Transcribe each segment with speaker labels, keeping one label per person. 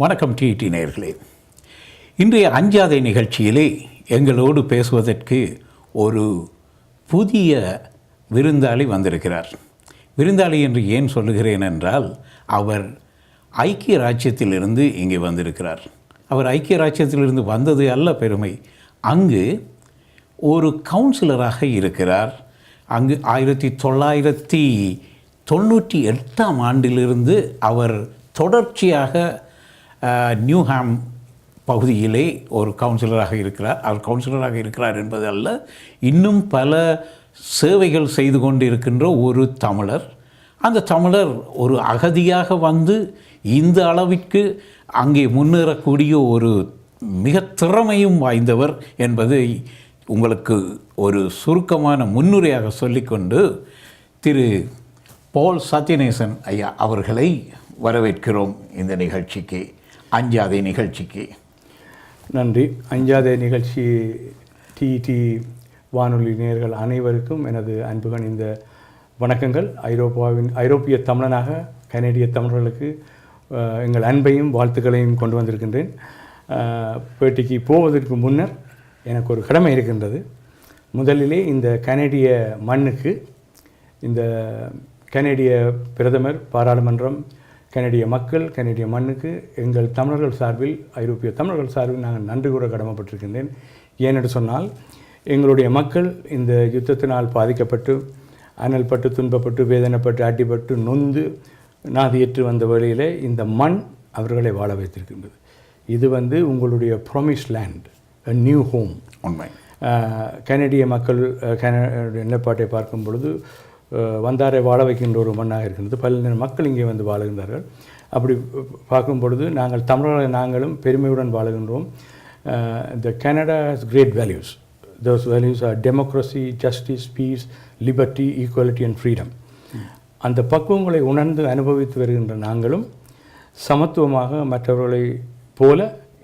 Speaker 1: வணக்கம் டிடி நேயர்களே. இன்றைய அஞ்சாதை நிகழ்ச்சியிலே எங்களோடு பேசுவதற்கு ஒரு புதிய விருந்தாளி வந்திருக்கிறார். விருந்தாளி என்று ஏன் சொல்லுகிறேன் என்றால், அவர் ஐக்கிய ராச்சியத்திலிருந்து இங்கே வந்திருக்கிறார். அவர் ஐக்கிய ராச்சியத்திலிருந்து வந்தது அல்ல பெருமை, அங்கு ஒரு கவுன்சிலராக இருக்கிறார். அங்கு 1998 ஆண்டிலிருந்து அவர் தொடர்ச்சியாக நியூஹாம் பகுதியிலே ஒரு கவுன்சிலராக இருக்கிறார். அவர் கவுன்சிலராக இருக்கிறார் என்பது அல்ல, இன்னும் பல சேவைகள் செய்து கொண்டு இருக்கின்ற ஒரு தமிழர். அந்த தமிழர் ஒரு அகதியாக வந்து இந்த அளவிற்கு அங்கே முன்னேறக்கூடிய ஒரு மிக திறமையும் வாய்ந்தவர் என்பதை உங்களுக்கு ஒரு சுருக்கமான முன்னுரையாக சொல்லிக்கொண்டு திரு பால் சத்யநேசன் ஐயா அவர்களை வரவேற்கிறோம் இந்த நிகழ்ச்சிக்கு, அஞ்சாதை நிகழ்ச்சிக்கு.
Speaker 2: நன்றி. அஞ்சாதை நிகழ்ச்சி டிடி வானொலி நேயர்கள் அனைவருக்கும் எனது அன்புகள் இந்த வணக்கங்கள். ஐரோப்பிய தமிழனாக கனேடிய தமிழர்களுக்கு எங்கள் அன்பையும் வாழ்த்துக்களையும் கொண்டு வந்திருக்கின்றேன். பேட்டிக்கு போவதற்கு முன்னர் எனக்கு ஒரு கடமை இருக்கின்றது. முதலிலே இந்த கனேடிய மண்ணுக்கு, இந்த கனேடிய பிரதமர், பாராளுமன்றம், கனேடிய மக்கள், கனேடிய மண்ணுக்கு எங்கள் தமிழர்கள் சார்பில், ஐரோப்பிய தமிழர்கள் சார்பில் நாங்கள் நன்றி கூற கடமைப்பட்டிருக்கின்றேன். ஏனென்று சொன்னால், எங்களுடைய மக்கள் இந்த யுத்தத்தினால் பாதிக்கப்பட்டு, அனல்பட்டு, துன்பப்பட்டு, வேதனைப்பட்டு, அடிபட்டு, நொந்து நாதியற்று வந்த வேளையில் இந்த மண் அவர்களை வாழ வைத்திருக்கின்றது. இது உங்களுடைய promise land, a new home.
Speaker 1: உண்மை.
Speaker 2: கனேடிய மக்கள் நிலப்பாட்டை பார்க்கும் பொழுது வந்தாரை வாழ வைக்கின்ற ஒரு மண்ணாக இருக்கின்றது. பல மக்கள் இங்கே வந்து வாழுகின்றார்கள். அப்படி பார்க்கும் பொழுது நாங்கள் தமிழர்கள் நாங்களும் பெருமையுடன் வாழுகின்றோம். The Canada has great values. Those values are democracy, justice, peace, liberty, equality and freedom. அந்த பக்குவங்களை உணர்ந்து அனுபவித்து வருகின்ற நாங்களும் சமத்துவமாக மற்றவர்களை போல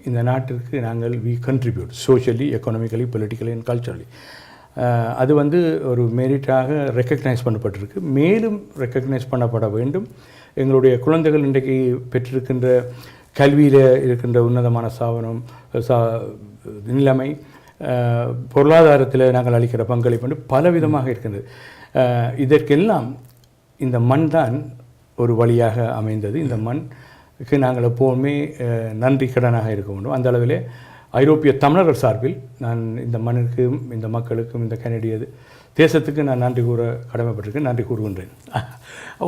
Speaker 2: இந்த நாட்டிற்கு நாங்கள் we contribute socially, economically, politically and culturally. அது ஒரு மெரிட்டாக ரெக்கக்னைஸ் பண்ணப்பட்டிருக்கு. மேலும் ரெக்கக்னைஸ் பண்ணப்பட வேண்டும். எங்களுடைய குழந்தைகள் இன்றைக்கு பெற்றிருக்கின்ற கல்வியில் இருக்கின்ற உன்னதமான நிலைமை, பொருளாதாரத்தில் நாங்கள் அளிக்கிற பங்களிப்பு பலவிதமாக இருக்கின்றது. இதற்கெல்லாம் இந்த மண் தான் ஒரு வழியாக அமைந்தது. இந்த மண்ணுக்கு நாங்கள் எப்போவுமே நன்றி கடனாக இருக்க வேண்டும். அந்த அளவிலே ஐரோப்பிய தமிழர்கள் சார்பில் நான் இந்த மண்ணுக்கும், இந்த மக்களுக்கும், இந்த கனேடிய தேசத்துக்கு நான் நன்றி கூற கடமைப்பட்டிருக்கேன். நன்றி கூறுகின்றேன்.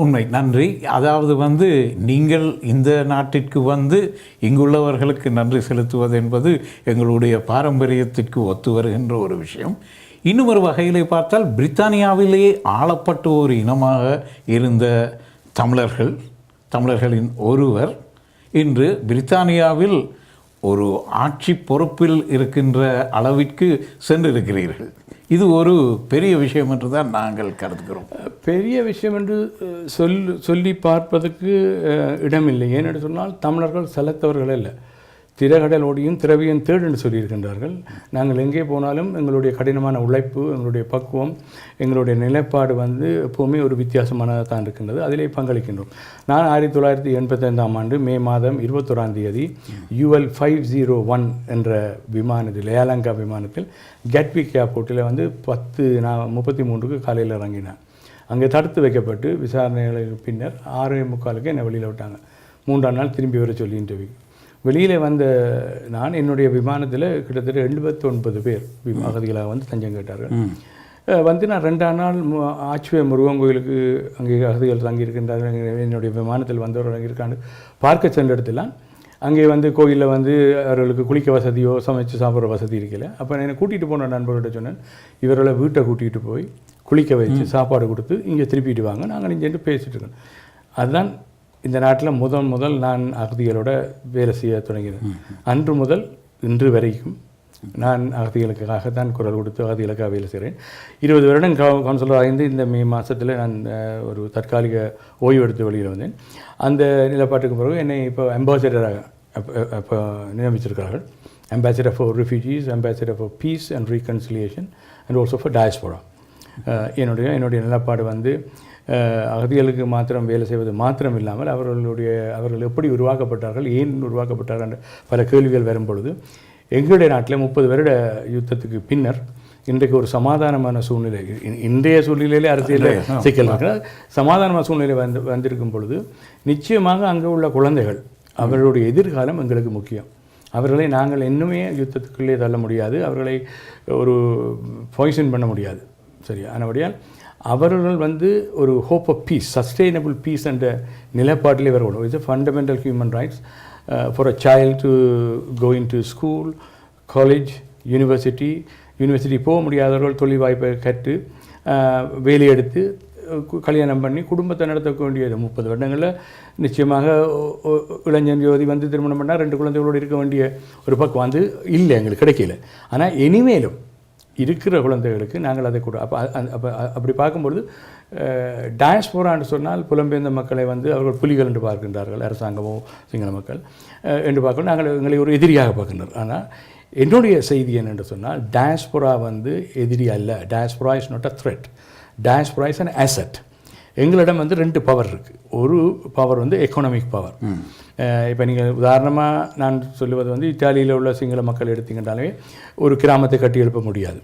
Speaker 1: உண்மை, நன்றி. அதாவது நீங்கள் இந்த நாட்டிற்கு வந்து இங்குள்ளவர்களுக்கு நன்றி செலுத்துவது என்பது எங்களுடைய பாரம்பரியத்திற்கு ஒத்து வருகின்ற ஒரு விஷயம். இன்னும் ஒரு வகையிலே பார்த்தால், பிரித்தானியாவிலேயே ஆளப்பட்ட ஒரு இனமாக இருந்த தமிழர்களின் ஒருவர் இன்று பிரித்தானியாவில் ஒரு ஆட்சி பொறுப்பில் இருக்கின்ற அளவிற்கு சென்றிருக்கிறீர்கள். இது ஒரு பெரிய விஷயம் என்று தான் நாங்கள் கருதுகிறோம்.
Speaker 2: பெரிய விஷயம் என்று சொல்லி பார்ப்பதற்கு இடமில்லை. ஏனென்று சொன்னால், தமிழர்கள் செலுத்தவர்கள் இல்லை, திரகடலோடையும் திரவியம் தேடு என்று சொல்லியிருக்கின்றார்கள். நாங்கள் எங்கே போனாலும் எங்களுடைய கடினமான உழைப்பு, எங்களுடைய பக்குவம், எங்களுடைய நிலைப்பாடு எப்போவுமே ஒரு வித்தியாசமானதாக தான் இருக்கின்றது. அதிலே பங்களிக்கின்றோம். நான் 1985 மே மாதம் 21 UL 501 என்ற விமானத்தில், ஏலங்கா விமானத்தில் கட்விக் ஏர்போர்ட்டில் 10:33 காலையில் இறங்கினேன். அங்கே தடுத்து வைக்கப்பட்டு விசாரணைகளுக்கு பின்னர் 6:45 என்னை வெளியில் விட்டாங்க. 3ஆம் நாள் திரும்பி வர சொல்லி இன்டர்வியூ. வெளியில் வந்த நான் என்னுடைய விமானத்தில் கிட்டத்தட்ட 89 பேர் அகதிகளாக தஞ்சம் கேட்டார்கள். நான் 2ஆம் நாள் ஆச்சுவே முருகன் கோயிலுக்கு அங்கே அகதிகள் தங்கியிருக்கின்றார்கள். என்னுடைய விமானத்தில் வந்தவர்கள் தங்கியிருக்காண்டு பார்க்க சென்ற இடத்துலாம் அங்கே கோயிலில் அவர்களுக்கு குளிக்க வசதியோ சமைச்சு சாப்பிட்ற வசதி இருக்கல. அப்போ என்னை கூட்டிகிட்டு போன நண்பர்கிட்ட சொன்னேன், இவர்களை வீட்டை கூட்டிகிட்டு போய் குளிக்க வச்சு சாப்பாடு கொடுத்து இங்கே திருப்பிட்டு வாங்க, நாங்கள் இங்கேட்டு பேசிகிட்டு இருக்கோம். அதுதான் இந்த நாட்டில் முதல் நான் அகதிகளோட வேலை செய்ய தொடங்கினேன். அன்று முதல் இன்று வரைக்கும் நான் அகதிகளுக்காகத்தான் குரல் கொடுத்து அகதிகளுக்காக வேலை செய்கிறேன். 20 வருடம் கவுன்சிலர் ஆய்ந்து இந்த மே மாதத்தில் நான் ஒரு தற்காலிக ஓய்வு எடுத்து வெளியில் வந்தேன். அந்த நிலப்பாட்டுக்கு பிறகு என்னை இப்போ அம்பாசிடராக இப்போ நியமிச்சிருக்கிறார்கள். Ambassador for refugees, ambassador for peace and reconciliation and also for diaspora. என்னுடைய நிலப்பாடு அகதிகளுக்கு மாத்திரம் வேலை செய்வது மாத்திரம் இல்லாமல் அவர்கள் எப்படி உருவாக்கப்பட்டார்கள், ஏன் உருவாக்கப்பட்டார்கள் என்ற பல கேள்விகள் வரும் பொழுது எங்களுடைய நாட்டில் 30 வருட யுத்தத்துக்கு பின்னர் இன்றைக்கு ஒரு சமாதானமான சூழ்நிலை, இன்றைய சூழ்நிலையிலே அரசியலில் சிக்கல் இருக்கிறார், சமாதானமான சூழ்நிலை வந்திருக்கும் பொழுது நிச்சயமாக அங்கே உள்ள குழந்தைகள் அவர்களுடைய எதிர்காலம் எங்களுக்கு முக்கியம். அவர்களை நாங்கள் இன்னுமே யுத்தத்துக்குள்ளே தள்ள முடியாது, அவர்களை ஒரு பாய்சன் பண்ண முடியாது. சரியா? ஆனபடியால் அவர்கள் ஒரு hope of peace, sustainable peace என்ற நிலைப்பாட்டிலே வரணும். It's a fundamental human rights for a child to go into school, college, university போக முடியாதவர்கள் தொழில் வாய்ப்பை கற்று வேலையெடுத்து கல்யாணம் பண்ணி குடும்பத்தை நடத்த வேண்டியது. 30 வருடங்களில் நிச்சயமாக இளைஞன் யோதி திருமணம் பண்ணால் 2 குழந்தைகளோடு இருக்க வேண்டிய ஒரு பக்கம் இல்லை, எங்களுக்கு கிடைக்கல. ஆனால் இனிமேலும் இருக்கிற குழந்தைகளுக்கு நாங்கள் அதை கூட அப்படி பார்க்கும்பொழுது டயஸ்போரான்னு சொன்னால் புலம்பெயர்ந்த மக்களை அவர்கள் புலிகள் என்று பார்க்கின்றார்கள், அரசாங்கமோ சிங்கள மக்கள் என்று பார்க்கணும், நாங்கள் எங்களை ஒரு எதிரியாக பார்க்கின்றோம். ஆனால் என்னுடைய செய்தி என்னென்று சொன்னால் டயஸ்போரா எதிரி அல்ல. Diaspora is not a thread, diaspora is an asset. எங்களிடம் 2 பவர் இருக்குது. ஒரு பவர் எக்கனாமிக் பவர். இப்போ நீங்கள் உதாரணமாக நான் சொல்லுவது இத்தாலியில் உள்ள சிங்கள மக்கள் எடுத்தீங்கன்னாலே ஒரு கிராமத்தை கட்டி எழுப்ப முடியாது.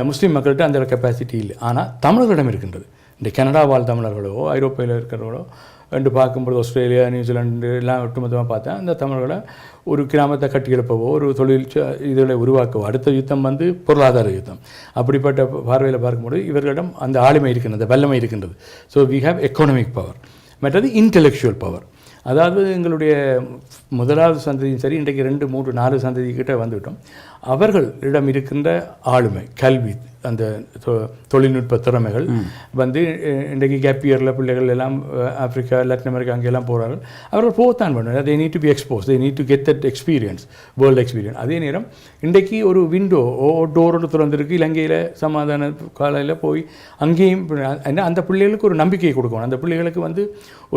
Speaker 2: முஸ்லீம் மக்கள்கிட்ட அந்த கெப்பாசிட்டி இல்லை. ஆனால் தமிழர்களிடம் இருக்கின்றது. இந்த கனடா வாழ் தமிழர்களோ ஐரோப்பியில் இருக்கிறவர்களோ ரெண்டு பார்க்கும்போது ஆஸ்திரேலியா, நியூசிலாண்டு எல்லாம் ஒட்டுமொத்தமாக பார்த்தா அந்த தமிழர்களை ஒரு கிராமத்தை கட்டி எழுப்பவோ ஒரு தொழில் இதில் உருவாக்கவோ, அடுத்த யுத்தம் பொருளாதார யுத்தம். அப்படிப்பட்ட பார்வையில் பார்க்கும்போது இவர்களிடம் அந்த ஆளுமை இருக்கின்றது, வல்லமை இருக்கின்றது. So we have economic power. மற்றது இன்டெலெக்சுவல் பவர். அதாவது எங்களுடைய முதலாவது சந்ததியும் சரி, இன்றைக்கு 2, 3, 4 சந்ததி கிட்ட வந்துவிட்டோம். அவர்களிடம் இருக்கின்ற ஆளுமை, கல்வி, அந்த தொழில்நுட்ப திறமைகள் இன்றைக்கு கேப் இயரில் பிள்ளைகள் எல்லாம் ஆப்பிரிக்கா, லத்தின் அமெரிக்கா அங்கெல்லாம் போகிறார்கள். அவர்கள் போகத்தான் பண்ணுவாங்க. They need to be expose, they need to get that experience, world experience. அதே நேரம் இன்றைக்கு ஒரு விண்டோ டோரோடு திறந்துருக்கு. இலங்கையில் சமாதான காலையில் போய் அங்கேயும் அந்த பிள்ளைகளுக்கு ஒரு நம்பிக்கையை கொடுக்கணும். அந்த பிள்ளைகளுக்கு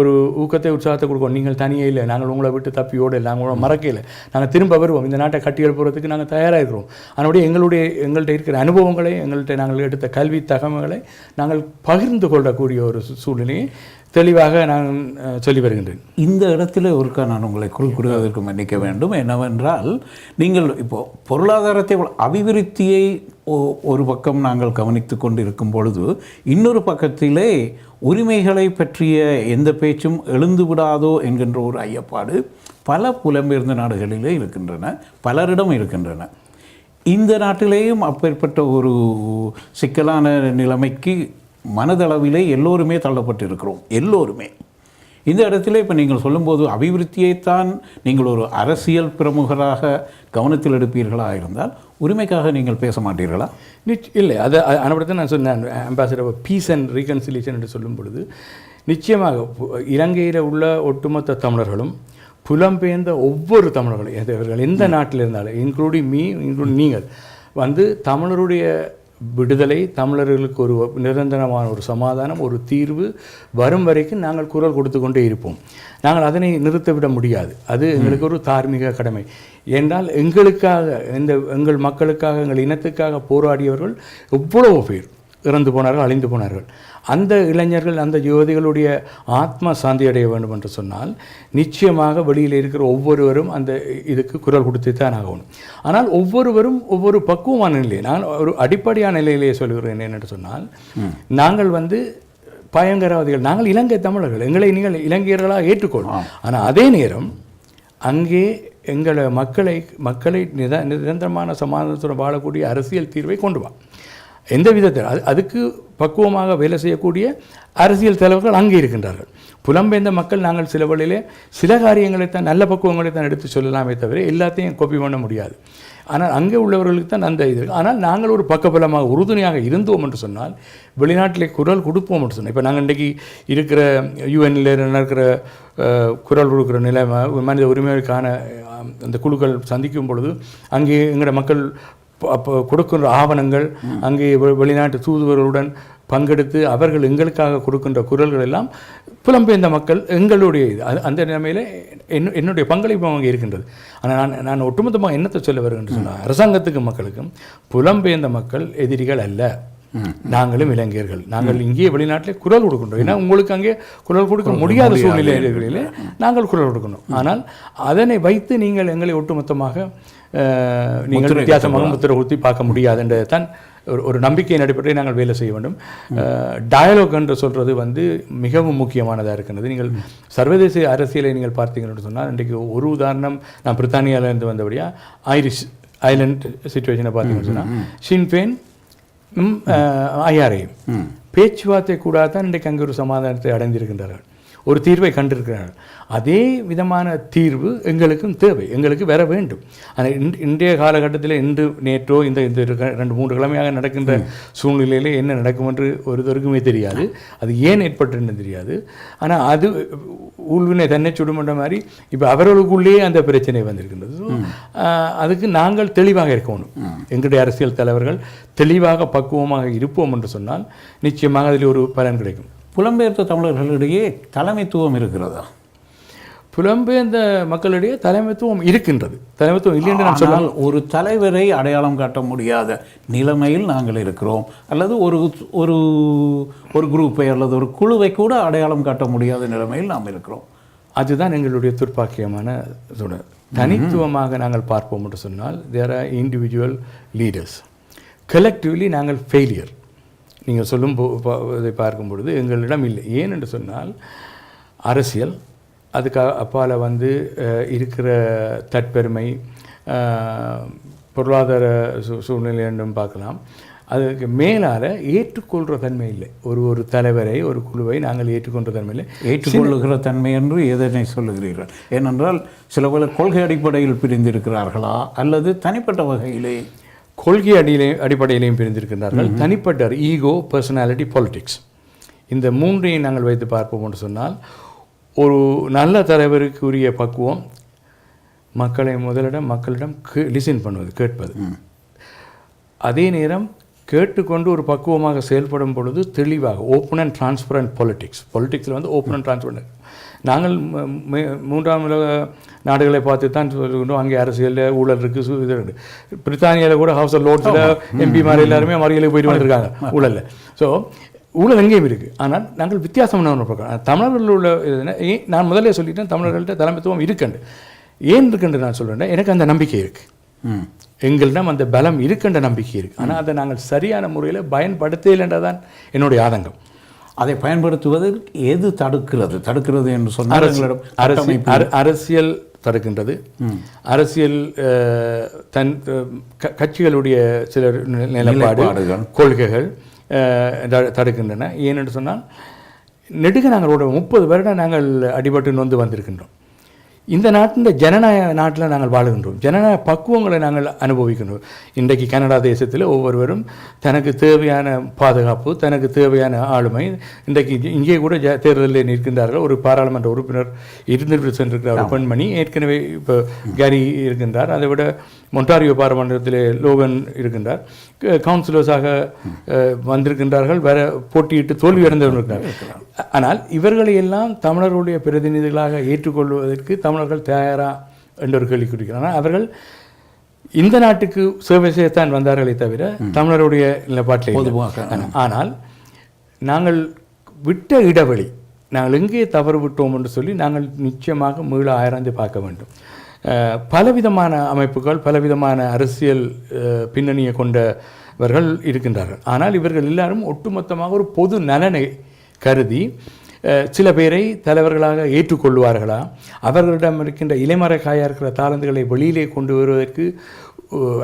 Speaker 2: ஒரு ஊக்கத்தை, உற்சாகத்தை கொடுக்கணும். நீங்கள் தனியே இல்லை, நாங்கள் உங்களை விட்டு தப்பியோடு இல்லை, நாங்கள் மறக்கையில், நாங்கள் திரும்ப வருவோம், இந்த நாட்டை கட்டி எழுப்புறதுக்கு நாங்கள் தயாராக இருக்கிறோம். அதனுடைய எங்கள்கிட்ட இருக்கிற அனுபவங்களை, எங்கள்கிட்ட நாங்கள் எடுத்த கல்வி தகவல்களை நாங்கள் பகிர்ந்து கொள்ளக்கூடிய ஒரு சூழ்நிலையை தெளிவாக நான் சொல்லி வருகின்றேன்.
Speaker 1: இந்த இடத்துல ஒருக்கா நான் உங்களை குறிப்பிடுவதற்கு மன்னிக்க வேண்டும். என்னவென்றால், நீங்கள் இப்போது பொருளாதாரத்தை அபிவிருத்தியை ஒரு பக்கம் நாங்கள் கவனித்து கொண்டு இருக்கும் பொழுது, இன்னொரு பக்கத்திலே உரிமைகளை பற்றிய எந்த பேச்சும் எழுந்து விடாதோ என்கின்ற ஒரு ஐயப்பாடு பல புலம்பெயர்ந்த நாடுகளிலே இருக்கின்றன, பலரிடம் இருக்கின்றன. இந்த நாட்டிலேயும் அப்பேற்பட்ட ஒரு சிக்கலான நிலைமைக்கு மனதளவிலே எல்லோருமே தள்ளப்பட்டு இருக்கிறோம், எல்லோருமே. இந்த இடத்துல இப்போ நீங்கள் சொல்லும்போது அபிவிருத்தியைத்தான் நீங்கள் ஒரு அரசியல் பிரமுகராக கவனத்தில் எடுப்பீர்களாக இருந்தால் உரிமைக்காக நீங்கள் பேச மாட்டீர்களா?
Speaker 2: இல்லை, அதை அனுப்பி நான் சொன்னேன். அம்பாசிடர் பீஸ் அண்ட் ரீகன்சிலியேஷன் என்று சொல்லும் பொழுது நிச்சயமாக இலங்கையில் உள்ள ஒட்டுமொத்த தமிழர்களும் புலம்பெயர்ந்த ஒவ்வொரு தமிழர்களும் இவர்கள் எந்த நாட்டில் இருந்தாலும், இன்க்ளூடிங் நீங்கள் தமிழருடைய விடுதலை, தமிழர்களுக்கு ஒரு நிரந்தரமான ஒரு சமாதானம், ஒரு தீர்வு வரும் வரைக்கும் நாங்கள் குரல் கொடுத்து கொண்டே இருப்போம். நாங்கள் அதனை நிறுத்திவிட முடியாது. அது எங்களுக்கு ஒரு தார்மீக கடமை. என்றால் எங்களுக்காக, எங்கள் மக்களுக்காக, எங்கள் இனத்துக்காக போராடியவர்கள் எவ்வளவோ பேர் இறந்து போனார்கள், அழிந்து போனார்கள். அந்த இளைஞர்கள், அந்த யுவதிகளுடைய ஆத்ம சாந்தி அடைய வேண்டும் என்று சொன்னால் நிச்சயமாக வெளியில் இருக்கிற ஒவ்வொருவரும் அந்த இதுக்கு குரல் கொடுத்து தான் ஆகணும். ஆனால் ஒவ்வொருவரும் ஒவ்வொரு பக்குவமான நிலையை, நான் ஒரு அடிப்படையான நிலையிலேயே சொல்கிறேன். என்னென்று சொன்னால், நாங்கள் பயங்கரவாதிகள், நாங்கள் இலங்கை தமிழர்கள், எங்களை நீங்கள் இலங்கையர்களாக ஏற்றுக்கொள்ளும். ஆனால் அதே நேரம் அங்கே எங்களை மக்களை நிரந்தரமான சமாதானத்துடன் வாழக்கூடிய அரசியல் தீர்வை கொண்டு வா. எந்த விதத்தில் அதுக்கு பக்குவமாக வேலை செய்யக்கூடிய அரசியல் தலைவர்கள் அங்கே இருக்கின்றார்கள். புலம்பெயர்ந்த மக்கள் நாங்கள் சில வழியிலே சில காரியங்களைத்தான், நல்ல பக்குவங்களைத்தான் எடுத்து சொல்லலாமே தவிர எல்லாத்தையும் காப்பி பண்ண முடியாது. ஆனால் அங்கே உள்ளவர்களுக்கு தான் அந்த இது. ஆனால் நாங்கள் ஒரு பக்கபலமாக உறுதுணையாக இருந்தோம் என்று சொன்னால், வெளிநாட்டிலே குரல் கொடுப்போம் என்று சொன்னால், இப்போ நாங்கள் இன்றைக்கி இருக்கிற யூஎன்ல நடக்கிற குரல் கொடுக்குற நிலைமை, மனித உரிமைகளுக்கான அந்த குழுக்கள் சந்திக்கும் பொழுது அங்கே எங்களோட மக்கள் அப்போ கொடுக்கின்ற ஆவணங்கள், அங்கே வெளிநாட்டு தூதுவர்களுடன் பங்கெடுத்து அவர்கள் எங்களுக்காக கொடுக்கின்ற குரல்கள் எல்லாம் புலம்பெயர்ந்த மக்கள் எங்களுடைய இது. அந்த நிலைமையில் என்னுடைய பங்களிப்பு அங்கே இருக்கின்றது. ஆனால் நான் ஒட்டுமொத்தமாக என்னத்தை சொல்ல வருகின்ற சொன்னால், அரசாங்கத்துக்கும் மக்களுக்கும் புலம்பெயர்ந்த மக்கள் எதிரிகள் அல்ல. நாங்களும் இளைஞர்கள், நாங்கள் இங்கே வெளிநாட்டிலே குரல் கொடுக்கின்றோம். ஏன்னா உங்களுக்கு அங்கே குரல் கொடுக்க முடியாத சூழ்நிலைகளிலே நாங்கள் குரல் கொடுக்கணும். ஆனால் அதனை வைத்து நீங்கள் எங்களை ஒட்டுமொத்தமாக நீங்கள் வித்தியாசமாக முத்திரை ஊற்றி பார்க்க முடியாதுன்றது தான் ஒரு நம்பிக்கையின் அடிப்படையில் நாங்கள் வேலை செய்ய வேண்டும். டயலாக் என்று சொல்கிறது வந்து மிகவும் முக்கியமானதாக இருக்கின்றது. நீங்கள் சர்வதேச அரசியலை நீங்கள் பார்த்தீங்கன்னு சொன்னால், இன்றைக்கு ஒரு உதாரணம், நான் பிரித்தானியாவிலேருந்து வந்தபடியாக ஐரிஷ் ஐலண்ட் சிச்சுவேஷனை பார்த்தீங்கன்னு சொன்னால், ஷின்பேன் ஐஆர்ஐயும் பேச்சுவார்த்தை கூட தான் இன்றைக்கு அங்கே ஒரு சமாதானத்தை அடைந்திருக்கின்றார்கள், ஒரு தீர்வை கண்டிருக்கிறார்கள். அதே விதமான தீர்வு எங்களுக்கும் தேவை, எங்களுக்கு வர வேண்டும். ஆனால் இன்றைய காலகட்டத்தில் நேற்றோ இந்த 2-3 கிழமையாக நடக்கின்ற சூழ்நிலையில் என்ன நடக்கும் என்று ஒருத்தருக்குமே தெரியாது. அது ஏன் ஏற்பட்டுன்னு தெரியாது. ஆனால் அது உள்வினை தன்னை சுடுமன்ற மாதிரி இப்போ அவர்களுக்குள்ளேயே அந்த பிரச்சனை வந்திருக்கின்றது. அதுக்கு நாங்கள் தெளிவாக இருக்கணும். எங்களுடைய அரசியல் தலைவர்கள் தெளிவாக பக்குவமாக இருப்போம் என்று சொன்னால் நிச்சயமாக அதில் ஒரு பலன் கிடைக்கும்.
Speaker 1: புலம்பெயர்ந்த தமிழர்களிடையே தலைமைத்துவம் இருக்கிறதா?
Speaker 2: புலம்பெயர்ந்த மக்களிடையே தலைமைத்துவம் இருக்கின்றது. தலைமைத்துவம் இல்லை என்று நான்
Speaker 1: சொன்னால், ஒரு தலைவரை அடையாளம் காட்ட முடியாத நிலைமையில் நாங்கள் இருக்கிறோம். அல்லது ஒரு ஒரு ஒரு குரூப்பை அல்லது ஒரு குழுவை கூட அடையாளம் காட்ட முடியாத நிலைமையில் நாம் இருக்கிறோம்.
Speaker 2: அதுதான் எங்களுடைய துர்ப்பாக்கியமான சூழல். தனித்துவமாக நாங்கள் பார்ப்போம் என்று சொன்னால், there are individual leaders, collectively நாங்கள் ஃபெயிலியர். நீங்கள் சொல்லும் இதை பார்க்கும் பொழுது எங்களிடம் இல்லை. ஏன் என்று சொன்னால், அரசியல், அதுக்கு அப்பால் வந்து இருக்கிற தற்பெருமை, பொருளாதார சூழ்நிலை என்றும் பார்க்கலாம். அதுக்கு மேலால் ஏற்றுக்கொள்கிற தன்மை இல்லை. ஒரு தலைவரை, ஒரு குழுவை நாங்கள் ஏற்றுக்கொள்கிற தன்மை இல்லை.
Speaker 1: ஏற்றுக்கொள்ளுகிற தன்மை என்று எதனை சொல்லுகிறீர்கள்? ஏனென்றால் சில பல கொள்கை அடிப்படையில் பிரிந்திருக்கிறார்களா அல்லது தனிப்பட்ட வகையிலே?
Speaker 2: கொள்கை அடிப்படையிலையும் பிரிந்திருக்கிறார்கள். தனிப்பட்ட ஈகோ, பர்சனாலிட்டி, பாலிடிக்ஸ், இந்த மூன்றையும் நாங்கள் வைத்து பார்ப்போம் என்று சொன்னால், ஒரு நல்ல தலைவருக்கு உரிய பக்குவம் மக்களிடம் லிசன் பண்ணுவது, கேட்பது. அதே நேரம் கேட்டுக்கொண்டு ஒரு பக்குவமாக செயல்படும் பொழுது தெளிவாக ஓப்பன் அண்ட் டிரான்ஸ்பரண்ட் பொலிட்டிக்ஸில் வந்து ஓப்பன் அண்ட் டிரான்ஸ்பரண்ட். நாங்கள் 3ஆம் உலக நாடுகளை பார்த்து தான் சொல்லிக்கொண்டோம், அங்கே அரசியலில் ஊழல் இருக்குது, இது இருக்குது. பிரித்தானியாவில் கூட ஹவுஸ் ஆஃப் லோர்ட்ஸில் எம்பிமார் எல்லாருமே மறியலுக்கு போயிட்டு வந்துருக்காங்க ஊழலில். ஸோ ஊழல் எங்கேயும் இருக்குது. ஆனால் நாங்கள் வித்தியாசமான ஒன்று பார்க்கலாம். தமிழர்கள் உள்ள நான் முதல்ல சொல்லிட்டேன், தமிழர்கள்ட்ட தலைமைத்துவம் இருக்குண்டு. ஏன் இருக்குன்னு நான் சொல்கிறேன், எனக்கு அந்த நம்பிக்கை இருக்குது. எங்களிடம் அந்த பலம் இருக்குன்ற நம்பிக்கை இருக்குது. ஆனால் அதை நாங்கள் சரியான முறையில் பயன்படுத்தலைன்றதான் என்னுடைய ஆதங்கம்.
Speaker 1: அதை பயன்படுத்துவது எது தடுக்கிறது என்று சொன்னால்,
Speaker 2: அரசியல் தடுக்கின்றது. அரசியல் கட்சிகளுடைய சில நிலைப்பாடுகள், கொள்கைகள் தடுக்கின்றன. ஏனென்று சொன்னால், நெடுக நாங்கள் 30 வருடம் நாங்கள் அடிபட்டு நொந்து வந்திருக்கின்றோம். இந்த ஜனநாயக நாட்டில் நாங்கள் வாழுகின்றோம். ஜனநாயக பக்குவங்களை நாங்கள் அனுபவிக்கின்றோம். இன்றைக்கு கனடா தேசத்தில் ஒவ்வொருவரும் தனக்கு தேவையான பாதுகாப்பு, தனக்கு தேவையான ஆளுமை, இன்றைக்கு இங்கே கூட தேர்தலில் நிற்கின்றார்கள். ஒரு பாராளுமன்ற உறுப்பினர் 200 சென்றிருக்கிறார், பெண்மணி. ஏற்கனவே இப்போ கேரி இருக்கின்றார். அதை விட மொன்டாரியோ பாராளுமன்றத்தில் லோகன் இருக்கின்றார். கவுன்சிலர்ஸாக வந்திருக்கின்றார்கள், வேற போட்டியிட்டு தோல்வி அடைந்தவர்கள். ஆனால் இவர்களை எல்லாம் தமிழர்களுடைய பிரதிநிதிகளாக ஏற்றுக்கொள்வதற்கு தமிழர்கள் தயாரா என்ற ஒரு கேள்வி குறிக்கிறார். ஆனால் அவர்கள் இந்த நாட்டுக்கு சேவை செய்யத்தான் வந்தார்களே தவிர தமிழருடைய நிலைப்பாட்டில். ஆனால் நாங்கள் விட்ட இடைவெளி, நாங்கள் எங்கே தவறு விட்டோம் என்று சொல்லி நாங்கள் நிச்சயமாக மீள ஆராய்ந்து பார்க்க வேண்டும். பலவிதமான அமைப்புகள், பலவிதமான அரசியல் பின்னணியை கொண்டவர்கள் இருக்கின்றார்கள். ஆனால் இவர்கள் எல்லாரும் ஒட்டுமொத்தமாக ஒரு பொது நலனை கருதி சில பேரை தலைவர்களாக ஏற்றுக்கொள்வார்களா, அவர்களிடம் இருக்கின்ற இலைமறைக்காயாக இருக்கிற தாளந்துகளை வெளியிலே கொண்டு வருவதற்கு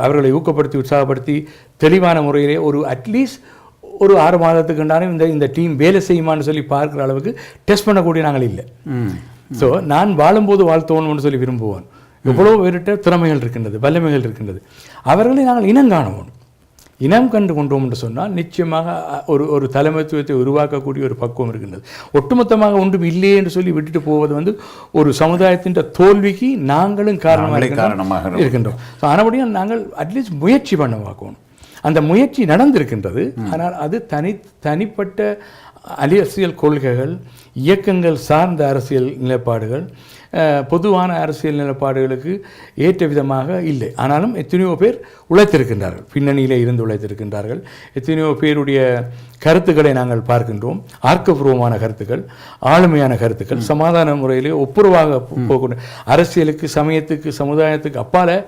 Speaker 2: அவர்களை ஊக்கப்படுத்தி உற்சாகப்படுத்தி தெளிவான முறையிலே ஒரு அட்லீஸ்ட் ஒரு 6 மாதத்துக்குண்டான இந்த டீம் வேலை செய்யுமான்னு சொல்லி பார்க்குற அளவுக்கு டெஸ்ட் பண்ணக்கூடிய நாங்கள் இல்லை. ஸோ நான் வாழும்போது வாழ்த்தோணும்னு சொல்லி விரும்புவோம். எவ்வளோ பேர்கிட்ட திறமைகள் இருக்கின்றது, வல்லமைகள் இருக்கின்றது. அவர்களை நாங்கள் இனம் காணுவோம். இனம் கண்டு கொண்டோம் என்று சொன்னால் நிச்சயமாக ஒரு தலைமைத்துவத்தை உருவாக்கக்கூடிய ஒரு பக்குவம் இருக்கின்றது. ஒட்டுமொத்தமாக ஒன்றும் இல்லையே என்று சொல்லி விட்டுட்டு போவது வந்து ஒரு சமுதாயத்தின் தோல்விக்கு நாங்களும் காரணமாக இருக்கின்றோம். ஸோ ஆனபடியால் நாங்கள் அட்லீஸ்ட் முயற்சி பண்ண பார்க்கணும். அந்த முயற்சி நடந்திருக்கின்றது. ஆனால் அது தனிப்பட்ட அரசியல் கொள்கைகள், இயக்கங்கள் சார்ந்த அரசியல் நிலைப்பாடுகள், பொதுவான அரசியல் நிலைப்பாடுகளுக்கு ஏற்ற விதமாக இல்லை. ஆனாலும் எத்தனையோ பேர் உழைத்திருக்கின்றார்கள், பின்னணியில் இருந்து உழைத்திருக்கின்றார்கள். எத்தனையோ பேருடைய கருத்துக்களை நாங்கள் பார்க்கின்றோம். ஆக்கப்பூர்வமான கருத்துக்கள், ஆளுமையான கருத்துக்கள், சமாதான முறையிலே ஒப்புரவாக போகக்கூடிய அரசியலுக்கு, சமயத்துக்கு, சமுதாயத்துக்கு அப்பால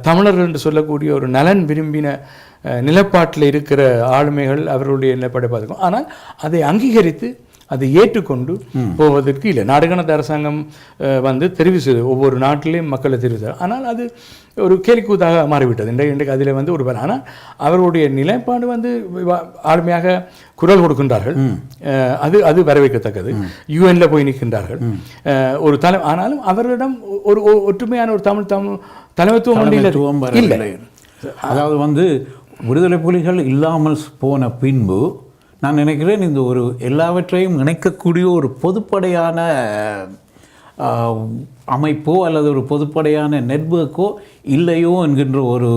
Speaker 2: தமிழர்கள் என்று சொல்லக்கூடிய ஒரு நலன் விரும்பின நிலப்பாட்டில் இருக்கிற ஆளுமைகள் அவர்களுடைய நிலைப்பாடை பார்த்துக்கணும். ஆனால் அதை அங்கீகரித்து அதை ஏற்றுக்கொண்டு போவதற்கு இல்லை. நாடுகணத்து அரசாங்கம் தெரிவு செய்து ஒவ்வொரு நாட்டிலையும் மக்களை தெரிவு செய்தார். ஆனால் அது ஒரு கேலிக்கூத்தாக மாறிவிட்டது. இன்றைக்கு அதில் ஒரு ஆனால் அவர்களுடைய நிலைப்பாடு ஆளுமையாக குரல் கொடுக்கின்றார்கள். அது வரவேற்கத்தக்கது. யூஎன்ல போய் நிற்கின்றார்கள் ஒரு ஆனாலும் அவர்களிடம் ஒரு ஒற்றுமையான ஒரு தமிழ் தலைமைத்துவம் இல்லை.
Speaker 1: அதாவது விடுதலை புலிகள் இல்லாமல் போன பின்பு நான் நினைக்கிறேன் இந்த ஒரு எல்லாவற்றையும் இணைக்கக்கூடிய ஒரு பொதுப்படையான அமைப்போ அல்லது ஒரு பொதுப்படையான நெட்வொர்க்கோ இல்லையோ என்கின்ற ஒரு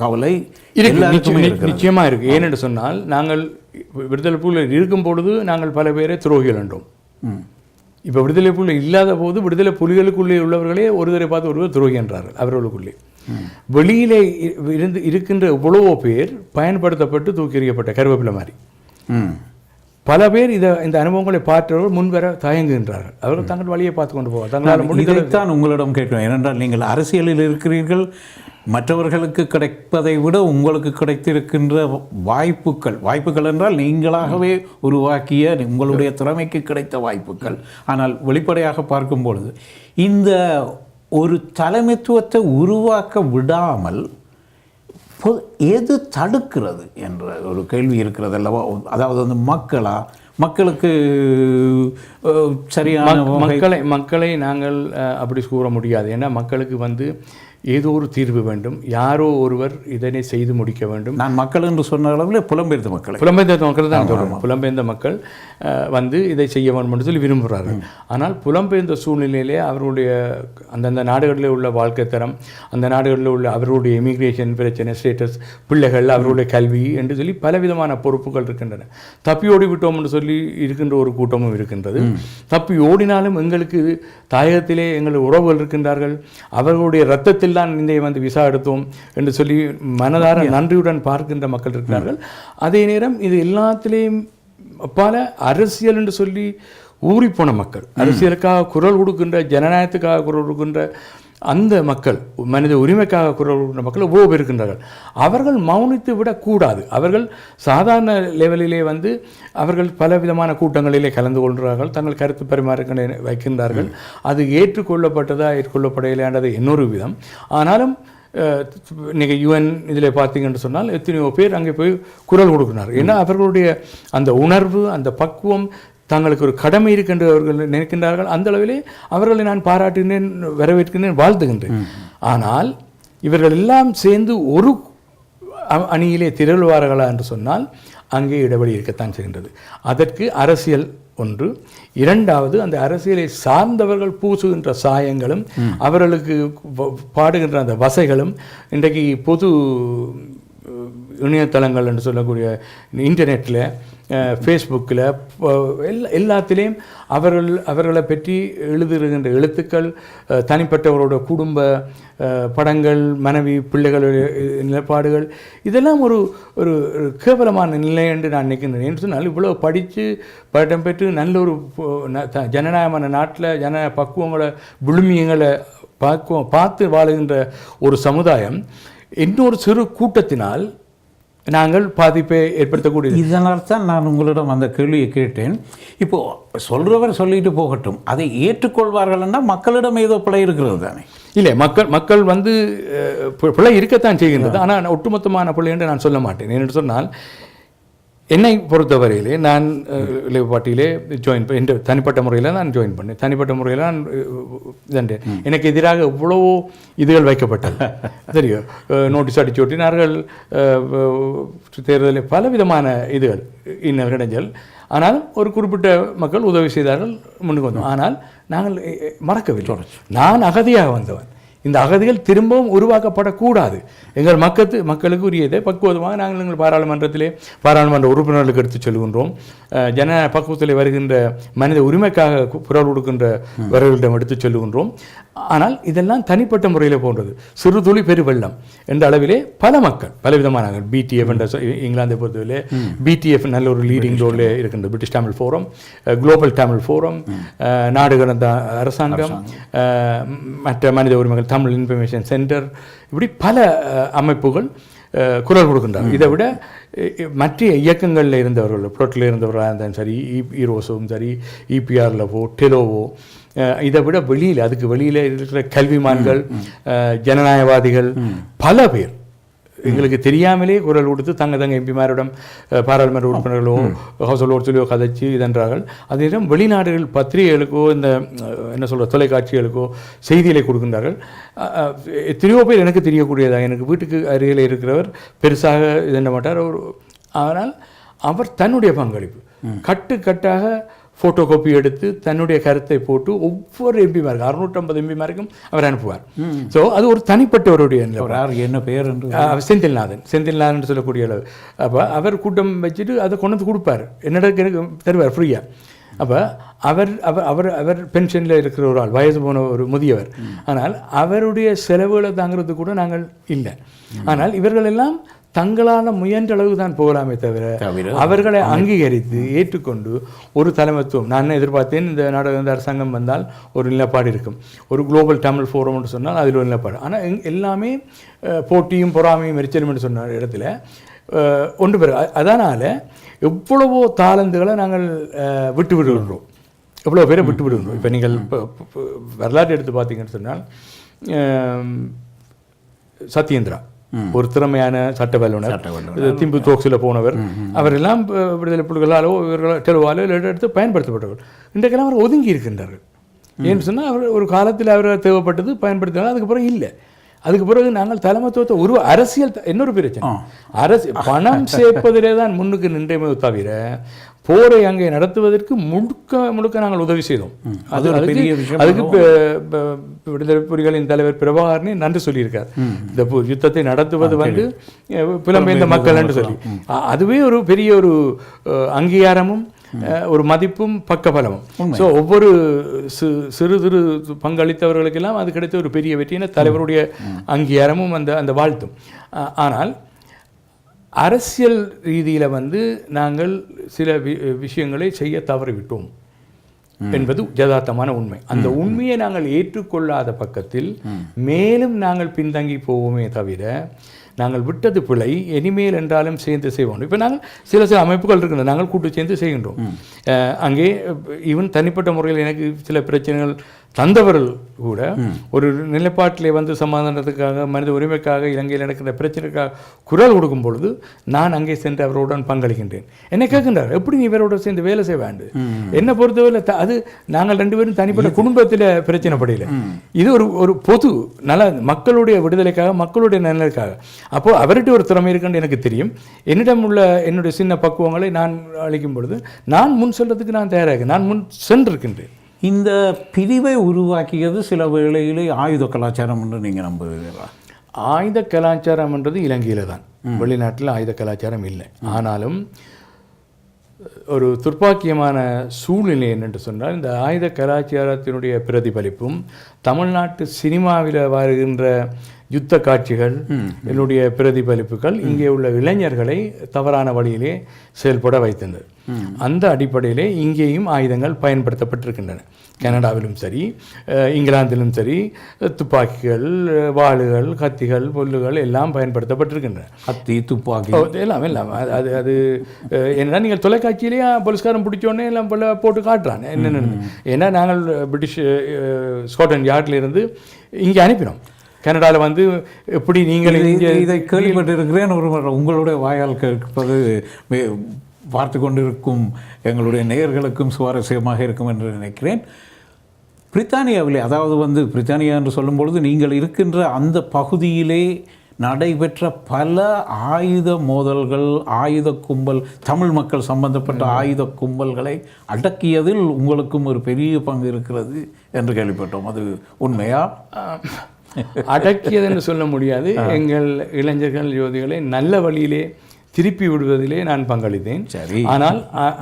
Speaker 1: கவலை
Speaker 2: நிச்சயமாக இருக்குது. ஏனென்று சொன்னால் நாங்கள் விடுதலை புலிகள் இருக்கும் பொழுது நாங்கள் பல பேரை துரோகிகள் என்றோம். இப்போ விடுதலை புலிகள் இல்லாத போது விடுதலை புலிகளுக்குள்ளே உள்ளவர்களே ஒருவரை பார்த்து ஒருவர் துரோகி என்றார்கள். அவர்களுக்குள்ளே வெளியிலே இருக்கின்ற இவ்வளவோ பேர் பயன்படுத்தப்பட்டு தூக்கி எறியப்பட்ட கருவேப்பிலை மாதிரி பல பேர் இந்த அனுபவங்களை பார்த்தவர்கள் முன்வர தயங்குகின்றார்கள். அவர்கள் தங்கள் வழியை பார்த்து கொண்டு போவார். தங்களால்
Speaker 1: முடிந்ததைத்தான் உங்களிடம் கேட்கிறோம். ஏனென்றால் நீங்கள் அரசியலில் இருக்கிறீர்கள். மற்றவர்களுக்கு கிடைப்பதை விட உங்களுக்கு கிடைத்திருக்கின்ற வாய்ப்புகள் என்றால் நீங்களாகவே உருவாக்கிய உங்களுடைய திறமைக்கு கிடைத்த வாய்ப்புகள். ஆனால் வெளிப்படையாக பார்க்கும் பொழுது இந்த ஒரு தலைமைத்துவத்தை உருவாக்க விடாமல் எது தடுக்கிறது என்ற ஒரு கேள்வி இருக்கிறது அல்லவா? அதாவது மக்களுக்கு சரியான
Speaker 2: மக்களை நாங்கள் அப்படி கூற முடியாது. ஏன்னா மக்களுக்கு ஏதோ ஒரு தீர்வு வேண்டும். யாரோ ஒருவர் இதனை செய்து முடிக்க வேண்டும்.
Speaker 1: நான் மக்கள் என்று சொன்ன அளவில் புலம்பெயர்ந்த
Speaker 2: மக்கள் தான் சொல்கிறோம். புலம்பெயர்ந்த மக்கள் இதை செய்ய வேண்டும் என்று சொல்லி விரும்புகிறார்கள். ஆனால் புலம்பெயர்ந்த சூழ்நிலையிலே அவர்களுடைய அந்தந்த நாடுகளில் உள்ள வாழ்க்கை தரம், அந்த நாடுகளில் உள்ள அவர்களுடைய இமிக்ரேஷன் பிரச்சனை, ஸ்டேட்டஸ், பிள்ளைகள், அவர்களுடைய கல்வி என்று சொல்லி பலவிதமான பொறுப்புகள் இருக்கின்றன. தப்பி ஓடி விட்டோம் என்று சொல்லி இருக்கின்ற ஒரு கூட்டமும் இருக்கின்றது. தப்பி ஓடினாலும் எங்களுக்கு தாயகத்திலே எங்கள் உறவுகள் இருக்கின்றார்கள். அவர்களுடைய இரத்தத்தில் தான் இந்த விசா எடுத்தோம் என்று சொல்லி மனதார நன்றியுடன் பார்க்கின்ற மக்கள் இருக்கிறார்கள். அதே நேரம் இது எல்லாத்திலேயும் பல அரசியல் என்று சொல்லி ஊறிப்போன மக்கள், அரசியலுக்காக குரல் கொடுக்கின்ற, ஜனநாயகத்துக்காக குரல் கொடுக்கின்ற அந்த மக்கள், மனித உரிமைக்காக குரல் கொடுக்கின்ற மக்கள் எவ்வளோ பேர் இருக்கின்றார்கள். அவர்கள் மௌனித்து விடக்கூடாது. அவர்கள் சாதாரண லெவலிலே அவர்கள் பலவிதமான கூட்டங்களிலே கலந்து கொள்கிறார்கள், தங்கள் கருத்து பரிமாற வைக்கின்றார்கள். அது ஏற்றுக்கொள்ளப்பட்டதா ஏற்றுக்கொள்ளப்படலையானது இன்னொரு விதம். ஆனாலும் இன்றைக்கி யூஎன் இதில் பார்த்தீங்கன்னு சொன்னால் எத்தனையோ பேர் அங்கே போய் குரல் கொடுக்கிறார்கள். ஏன்னா அவர்களுடைய அந்த உணர்வு, அந்த பக்குவம், தங்களுக்கு ஒரு கடமை இருக்கின்ற அவர்கள் நினைக்கின்றார்கள். அந்த அளவிலே அவர்களை நான் பாராட்டினேன், வரவேற்கின்றேன், வாழ்த்துகின்றேன். ஆனால் இவர்கள் எல்லாம் சேர்ந்து ஒரு அணியிலே திரள்வார்களா என்று சொன்னால் அங்கே இடைவெளி இருக்கத்தான் செய்கின்றது. அதற்கு அரசியல் ஒன்று. இரண்டாவது, அந்த அரசியலை சார்ந்தவர்கள் பூசுகின்ற சாயங்களும் அவர்களுக்கு பாடுகின்ற அந்த வசைகளும் இன்றைக்கு பொது இணையதளங்கள் என்று சொல்லக்கூடிய இன்டர்நெட்டில், ஃபேஸ்புக்கில், எல்லாத்திலையும் அவர்களை பற்றி எழுதுகின்ற எழுத்துக்கள், தனிப்பட்டவரோட குடும்ப படங்கள், மனைவி, பிள்ளைகளுடைய நிலைப்பாடுகள், இதெல்லாம் ஒரு ஒரு கேவலமான நிலை என்று நான் நினைக்கின்றேன். என்று சொன்னால் இவ்வளோ படித்து பட்டம் பெற்று நல்ல ஒரு ஜனநாயகமான நாட்டில் ஜனநாயக பக்குவங்களை, விழுமியங்களை பார்த்து வாழுகின்ற ஒரு சமுதாயம் இன்னொரு சிறு கூட்டத்தினால் நாங்கள் பாதிப்பை ஏற்படுத்தக்கூடிய.
Speaker 1: இதனால் தான் நான் உங்களிடம் அந்த கேள்வியை கேட்டேன். இப்போது சொல்கிறவர் சொல்லிட்டு போகட்டும், அதை ஏற்றுக்கொள்வார்கள்னா மக்களிடம் ஏதோ பிழை இருக்கிறது தானே?
Speaker 2: இல்லை, மக்கள் பிழை இருக்கத்தான் செய்கின்றது. ஆனால் ஒட்டுமொத்தமான பிழை என்று நான் சொல்ல மாட்டேன். என்று சொன்னால் என்னை பொறுத்தவரையிலே நான் லேபர் பார்ட்டியிலே என்ற தனிப்பட்ட முறையில் நான் ஜாயின் பண்ணேன். தனிப்பட்ட முறையில் நான் இதன்றேன். எனக்கு எதிராக எவ்வளவோ இதுகள் வைக்கப்பட்டது. தெரியும், நோட்டீஸ் அடிச்சு ஒட்டினார்கள், தேர்தலில் பலவிதமான இதுகள், இன்னல் இடைஞ்சல். ஆனால் ஒரு குறிப்பிட்ட மக்கள் உதவி செய்தார்கள், முன்னுக்கு வந்தோம். ஆனால் நாங்கள் மறக்கவில்லை. நான் அகதியாக வந்தவன். இந்த அகதிகள் திரும்பவும் உருவாக்கப்படக்கூடாது. எங்கள் மக்களுக்கு உரியதை பக்குவமாக நாங்கள் எங்கள் பாராளுமன்ற உறுப்பினர்களுக்கு எடுத்துச் சொல்கின்றோம். ஜனநாயக பக்குவத்தில் வருகின்ற மனித உரிமைக்காக குரல் கொடுக்கின்றவர்களிடம் எடுத்துச் சொல்லுகின்றோம். ஆனால் இதெல்லாம் தனிப்பட்ட முறையில் போன்றது. சிறு துளி பெருவெள்ளம் என்ற அளவிலே பல மக்கள் பலவிதமான BTF என்ற இங்கிலாந்தை பொறுத்தவரை BTF நல்ல ஒரு லீடிங் ரோலில் இருக்கின்றது. British Tamil forum, global Tamil forum, நாடு கடந்த அரசாங்கம், மற்ற மனித உரிமைகள், தமிழ் இன்ஃபர்மேஷன் சென்டர், இப்படி பல அமைப்புகள் குரல் கொடுக்கின்றார். இதை விட மற்ற இயக்கங்களில் இருந்தவர்கள், புரோட்டில் இருந்தவர்களாக இருந்தாலும் சரி, ஈரோஸும் சரி, EPRலவோ டெலோவோ, இதை விட அதுக்கு வெளியில் இருக்கிற கல்விமான்கள், ஜனநாயகவாதிகள் பல பேர் எங்களுக்கு தெரியாமலே குரல் கொடுத்து தங்க எம்பிமாரிடம் பாராளுமன்ற உறுப்பினர்களோ ஹவுஸ் லோர்ட்ஸ்லையோ கதைச்சு இதென்றார்கள். அதே நேரம் வெளிநாடுகள் பத்திரிகைகளுக்கோ இந்த என்ன சொல்கிற தொலைக்காட்சிகளுக்கோ செய்திகளை கொடுக்கின்றார்கள். எத்தனையோ பேர் எனக்கு தெரியக்கூடியதாக, எனக்கு வீட்டுக்கு அருகில் இருக்கிறவர் பெருசாக இதென்ன மாட்டார். ஆனால் அவர் தன்னுடைய பங்களிப்பு கட்டாக ஃபோட்டோ காப்பி எடுத்து தன்னுடைய கருத்தை போட்டு ஒவ்வொரு எம்பிமாருக்கும் 650 எம்பிமாருக்கும் அவர் அனுப்புவார். ஸோ அது ஒரு தனிப்பட்டவருடைய
Speaker 1: என்ன பெயர்
Speaker 2: செந்தில்நாதன் சொல்லக்கூடிய அளவு. அப்போ அவர் கூட்டம் வச்சுட்டு அதை கொண்டு வந்து கொடுப்பார், என்னோட எனக்கு தருவார் ஃப்ரீயாக. அப்போ அவர் அவர் அவர் பென்ஷனில் இருக்கிற ஒரு ஆள், வயது போன ஒரு முதியவர். ஆனால் அவருடைய செலவுகளை தாங்கிறது கூட நாங்கள் இல்லை. ஆனால் இவர்கள் எல்லாம் தங்களால் முயன்ற அளவு தான் போகலாமே தவிர அவர்களை அங்கீகரித்து ஏற்றுக்கொண்டு ஒரு தலைமைத்துவம் நான் எதிர்பார்த்தேன். இந்த நாடக அரசாங்கம் வந்தால் ஒரு நிலப்பாடு இருக்கும், ஒரு குளோபல் தமிழ் ஃபோரம்னு சொன்னால் அதில் ஒரு நிலப்பாடு. ஆனால் எல்லாமே போட்டியும் பொறாமையும் எரிச்சலும் என்று சொன்ன இடத்துல ஒன்று பேர். அதனால் எவ்வளவோ தாளந்துகளை நாங்கள் விட்டு விடுகின்றோம், எவ்வளோ பேரை விட்டு விடுகின்றோம். இப்போ நீங்கள் வரலாற்று எடுத்து பார்த்தீங்கன்னு சொன்னால் சத்யேந்திரா ஒரு திறமையான சட்ட வல்லுநர், திம்பு தோக்ஸில் போனவர், அவரெல்லாம் விடுதலை புலிகளாலோ டெலுவாலோ எடுத்து பயன்படுத்தப்பட்டவர். இன்றைக்கெல்லாம் அவர் ஒதுங்கி இருக்கின்றார்கள். ஏன்னு சொன்னால் அவர் ஒரு காலத்தில் அவர் தேவைப்பட்டது பயன்படுத்தினாலும் அதுக்கப்புறம் இல்லை. அதுக்கு பிறகு நாங்கள் தலைமைத்துவத்தை அரசியல் இன்னொரு பிரச்சனை, பணம் சேர்ப்பதிலே தான் முன்னுக்கு நின்றமே தவிர போரை அங்கே நடத்துவதற்கு முழுக்க நாங்கள் உதவி செய்தோம். அதுக்கு விடுதலை புலிகளின் தலைவர் பிரபாகரனே நன்றி சொல்லியிருக்கார். இந்த யுத்தத்தை நடத்துவது புலம்பெயர்ந்த மக்கள் என்று சொல்லி, அதுவே ஒரு பெரிய ஒரு அங்கீகாரமும் ஒரு மதிப்பும் பக்கபலமும். ஸோ ஒவ்வொரு சிறு சிறு பங்களித்தவர்களுக்கெல்லாம் அது கிடைத்த ஒரு பெரிய வெற்றின தலைவருடைய அங்கீகாரமும் அந்த வாழ்த்தும். ஆனால் அரசியல் ரீதியில் நாங்கள் சில விஷயங்களை செய்ய தவறிவிட்டோம் என்பது யதார்த்தமான உண்மை. அந்த உண்மையை நாங்கள் ஏற்றுக்கொள்ளாத பக்கத்தில் மேலும் நாங்கள் பின்தங்கி போவோமே தவிர நாங்கள் விட்டது பிழை, இனிமேல் என்றாலும் சேர்ந்து செய்வோம். இப்போ நாங்கள் சில அமைப்புகள் இருக்கின்றன, நாங்கள் கூட்டு சேர்ந்து செய்கின்றோம். அங்கே ஈவன் தனிப்பட்ட முறையில் எனக்கு சில பிரச்சனைகள் தந்தவர்கள் கூட ஒரு நிலைப்பாட்டிலே சமாதானத்துக்காக, மனித உரிமைக்காக, இலங்கையில் நடக்கிற பிரச்சனைக்காக குரல் கொடுக்கும் பொழுது நான் அங்கே சென்று அவருடன் பங்களிக்கின்றேன். என்னை கேட்கின்றார், எப்படி நீ இவரோட சேர்ந்து வேலை செய்ய வேண்டும்? என்னை பொறுத்தவரை அது நாங்கள் 2 பேரும் தனிப்பட்ட குடும்பத்தில் பிரச்சனை படையில, இது ஒரு பொது நல மக்களுடைய விடுதலைக்காக, மக்களுடைய நலனுக்காக. அப்போது அவர்கிட்ட ஒரு திறமை இருக்குன்னு எனக்கு தெரியும். என்னிடம் உள்ள என்னுடைய சின்ன பக்குவங்களை நான் அளிக்கும் பொழுது நான் முன் செல்றதுக்கு நான் தயாராக, நான் முன் சென்றிருக்கின்றேன்.
Speaker 1: இந்த பிரிவை உருவாக்கியது சில வேளையிலே ஆயுத கலாச்சாரம் என்று நீங்கள் நம்புகிறீர்களா?
Speaker 2: ஆயுத கலாச்சாரம் என்றது இலங்கையில் தான், வெளிநாட்டில் ஆயுத கலாச்சாரம் இல்லை. ஆனாலும் ஒரு துர்ப்பாக்கியமான சூழ்நிலை என்னென்று சொன்னால், இந்த ஆயுத கலாச்சாரத்தினுடைய பிரதிபலிப்பும் தமிழ்நாட்டு சினிமாவில் வருகின்ற யுத்த காட்சிகள் என்னுடைய பிரதிபலிப்புகள் இங்கே உள்ள இளைஞர்களை தவறான வழியிலே செயல்பட வைத்தது. அந்த அடிப்படையிலே இங்கேயும் ஆயுதங்கள் பயன்படுத்தப்பட்டிருக்கின்றன. கனடாவிலும் சரி, இங்கிலாந்திலும் சரி, துப்பாக்கிகள், வாளுகள், கத்திகள், பொல்லுகள் எல்லாம் பயன்படுத்தப்பட்டிருக்கின்றன.
Speaker 1: கத்தி, துப்பாக்கி
Speaker 2: எல்லாம் அது என்னன்னா, நீங்கள் தொலைக்காட்சியிலேயே போலீஸ்காரன் பிடிச்சோடனே எல்லாம் போட்டு காட்டுறான் என்னென்னு. ஏன்னா நாங்கள் பிரிட்டிஷ் ஸ்காட்லாண்ட் யார்டில் இருந்து இங்கே அனுப்பினோம். கனடாவில் எப்படி நீங்கள்
Speaker 1: இதை கேள்விப்பட்டிருக்கிறேன். உங்களுடைய வாயால் கேட்பது பார்த்து கொண்டிருக்கும் எங்களுடைய நேயர்களுக்கும் சுவாரஸ்யமாக இருக்கும் என்று நினைக்கிறேன். பிரித்தானியாவிலே, அதாவது பிரித்தானியா என்று சொல்லும் பொழுது நீங்கள் இருக்கின்ற அந்த பகுதியிலே நடைபெற்ற பல ஆயுத மோதல்கள், ஆயுத கும்பல், தமிழ் மக்கள் சம்பந்தப்பட்ட ஆயுத கும்பல்களை அடக்கியதில் உங்களுக்கும் ஒரு பெரிய பங்கு இருக்கிறது என்று கேள்விப்பட்டோம். அது உண்மையா?
Speaker 2: அடக்கியதுன்னு சொல்ல முடியாது. எங்கள் இளைஞர்கள் யுவதிகளை நல்ல வழியிலே திருப்பி விடுவதிலே நான் பங்களித்தேன். ஆனால்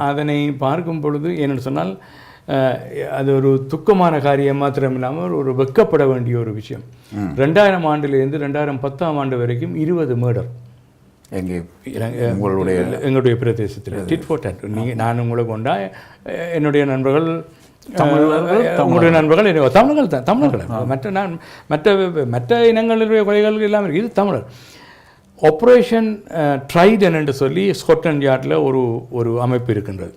Speaker 2: அதனை பார்க்கும் பொழுது என்னென்னு சொன்னால் அது ஒரு துக்கமான காரியம் மாத்திரம் இல்லாமல் ஒரு வெக்கப்பட வேண்டிய ஒரு விஷயம். 2000 ஆண்டிலிருந்து 2010 ஆண்டு வரைக்கும் 20 மர்டர் எங்களுடைய பிரதேசத்தில் டிட் ஃபார் டாட். நான் உங்களை கொண்டா என்னுடைய நண்பர்கள் உங்களுடைய நண்பர்கள் தமிழர்கள் மற்ற இனங்களுடைய கொலைகள் எல்லாம் இது தமிழர். ஆப்ரேஷன் ட்ரைடன் என்று சொல்லி ஸ்காட்லாண்ட் யார்டில் ஒரு அமைப்பு இருக்கின்றது,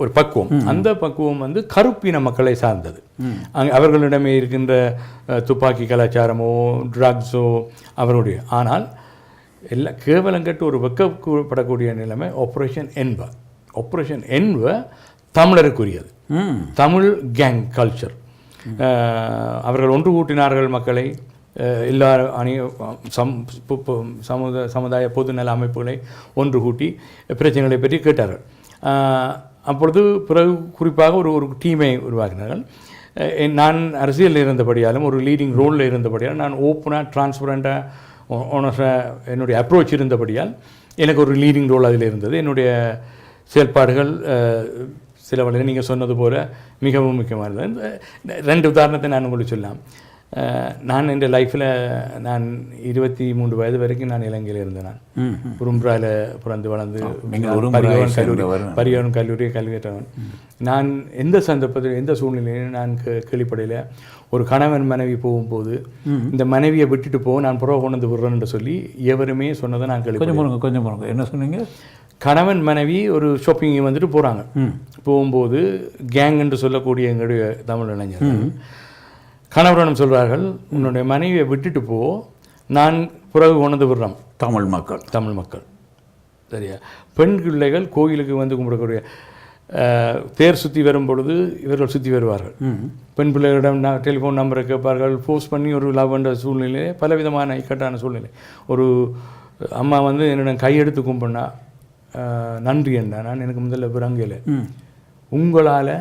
Speaker 2: ஒரு பக்குவம். அந்த பக்குவம் வந்து கருப்பின மக்களை சார்ந்தது. அவர்களிடமே இருக்கின்ற துப்பாக்கி கலாச்சாரமோ ட்ரக்ஸோ அவர்களுடைய. ஆனால் எல்லாம் கேவலம் கட்டு ஒரு வெக்கப்படக்கூடிய நிலைமை ஆப்ரேஷன் என்ப தமிழருக்குரியது. Tamil gang culture. அவர்கள் ஒன்று கூட்டினார்கள் மக்களை, எல்லா சமுதாய பொதுநல அமைப்புகளை ஒன்று கூட்டி பிரச்சனைகளை பற்றி கேட்டார்கள். அப்பொழுது பிறகு குறிப்பாக ஒரு டீமை உருவாக்கினார்கள். நான் அரசியலில் இருந்தபடியாலும் ஒரு லீடிங் ரோலில் இருந்தபடியாலும் நான் ஓப்பனாக டிரான்ஸ்பரண்ட்டாக என்னுடைய அப்ரோச் இருந்தபடியால் எனக்கு ஒரு லீடிங் ரோல் அதில் இருந்தது. என்னுடைய செயல்பாடுகள் சில வழியில் நீங்கள் சொன்னது போல் மிகவும் முக்கியமானது. 2 உதாரணத்தை நான் உங்களுக்கு சொல்லலாம். நான் என் லைஃப்பில் நான் 23 வயது வரைக்கும் நான் இலங்கையில் இருந்தேன். நான் உரும்ப்ராவில் பிறந்து வளர்ந்து பரியோன் கல்லூரி கல்வியற்றவன். நான் எந்த சந்தர்ப்பத்தில் எந்த சூழ்நிலையிலும் நான் கேள்விப்படையில் ஒரு கணவன் மனைவி போகும்போது இந்த மனைவியை விட்டுட்டு போக நான் புறவை கொண்டு வந்து விடுறேன்னு சொல்லி எவருமே சொன்னதை நான்
Speaker 1: கொஞ்சம் என்ன சொன்னீங்க?
Speaker 2: கணவன் மனைவி ஒரு ஷாப்பிங் வந்துட்டு போகிறாங்க. போகும்போது கேங் என்று சொல்லக்கூடிய எங்களுடைய தமிழ் இளைஞர்கள் கணவரிடம் சொல்கிறார்கள், உன்னுடைய மனைவியை விட்டுட்டு போ, நான் பிறகு கொண்டு விடுறோம். தமிழ் மக்கள் சரியா? பெண் பிள்ளைகள் கோயிலுக்கு வந்து கும்பிடக்கூடிய தேர் சுற்றி வரும் பொழுது இவர்கள் சுற்றி வருவார்கள். பெண் பிள்ளைகளிடம் டெலிஃபோன் நம்பரை கேட்பார்கள். ஃபோர்ஸ் பண்ணி ஒரு லவ் என்ற சூழ்நிலை, பலவிதமான இக்கட்டான சூழ்நிலை. ஒரு அம்மா வந்து என்னிடம் கையெடுத்து கும்பிட்னா நன்றி என்ன, நான் எனக்கு முதல்ல விரங்கல உங்களால்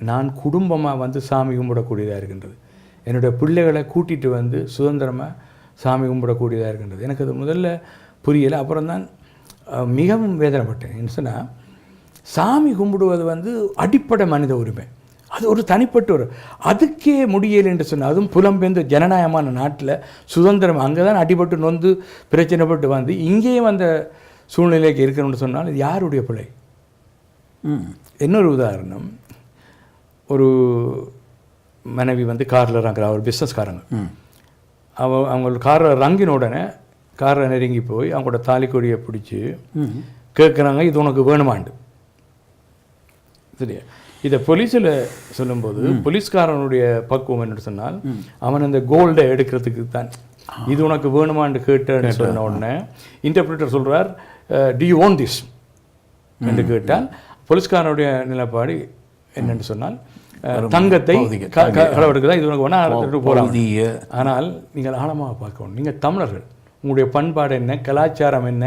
Speaker 2: நான் குடும்பமாக வந்து சாமி கும்பிடக்கூடியதாக இருக்கின்றது, என்னுடைய பிள்ளைகளை கூட்டிகிட்டு வந்து சுதந்திரமாக சாமி கும்பிடக்கூடியதாக இருக்கின்றது. எனக்கு அது முதல்ல புரியலை. அப்புறம் தான் மிகவும் வேதனைப்பட்டேன். என்ன சொன்னால், சாமி கும்பிடுவது வந்து அடிப்படை மனித உரிமை, அது ஒரு தனிப்பட்ட ஒரு அதுக்கே முடியலை என்று சொன்னால், அதுவும் புலம்பெயர்ந்த ஜனநாயகமான நாட்டில் சுதந்திரம் அங்கே தான் அடிபட்டு நொந்து பிரச்சனைப்பட்டு வந்து இங்கேயும் அந்த சூழ்நிலைக்கு இருக்கணும்னு சொன்னால் இது யாருடைய பிள்ளை? இன்னொரு உதாரணம், ஒரு மனைவி வந்து காரில் இறங்குறா, ஒரு பிஸ்னஸ்காரங்க. அவங்க காரில் இறங்கின உடனே காரில் நெருங்கி போய் அவங்களோட தாலிக்கொடியை பிடிச்சி கேட்குறாங்க, இது உனக்கு வேணுமாண்டு. சரியா? இதை போலீஸில் சொல்லும்போது போலீஸ்காரனுடைய பக்குவம் என்று சொன்னால், அவன் அந்த கோல்டை எடுக்கிறதுக்கு தான் இது உனக்கு வேணுமான்னு கேட்டேன்னு சொன்ன உடனே இன்டர்பிரிட்டர் சொல்கிறார், டு யூ ஓன் திஸ் என்று கேட்டால் போலீஸ்காரனுடைய நிலைப்பாடு என்னென்னு சொன்னால், தங்கத்தை களவெடுக்கு தான் இது உனக்கு வேணா போகிறாங்க. ஆனால் நீங்கள் ஆழமாக பார்க்கணும், நீங்கள் தமிழர்கள், உங்களுடைய பண்பாடு என்ன, கலாச்சாரம் என்ன,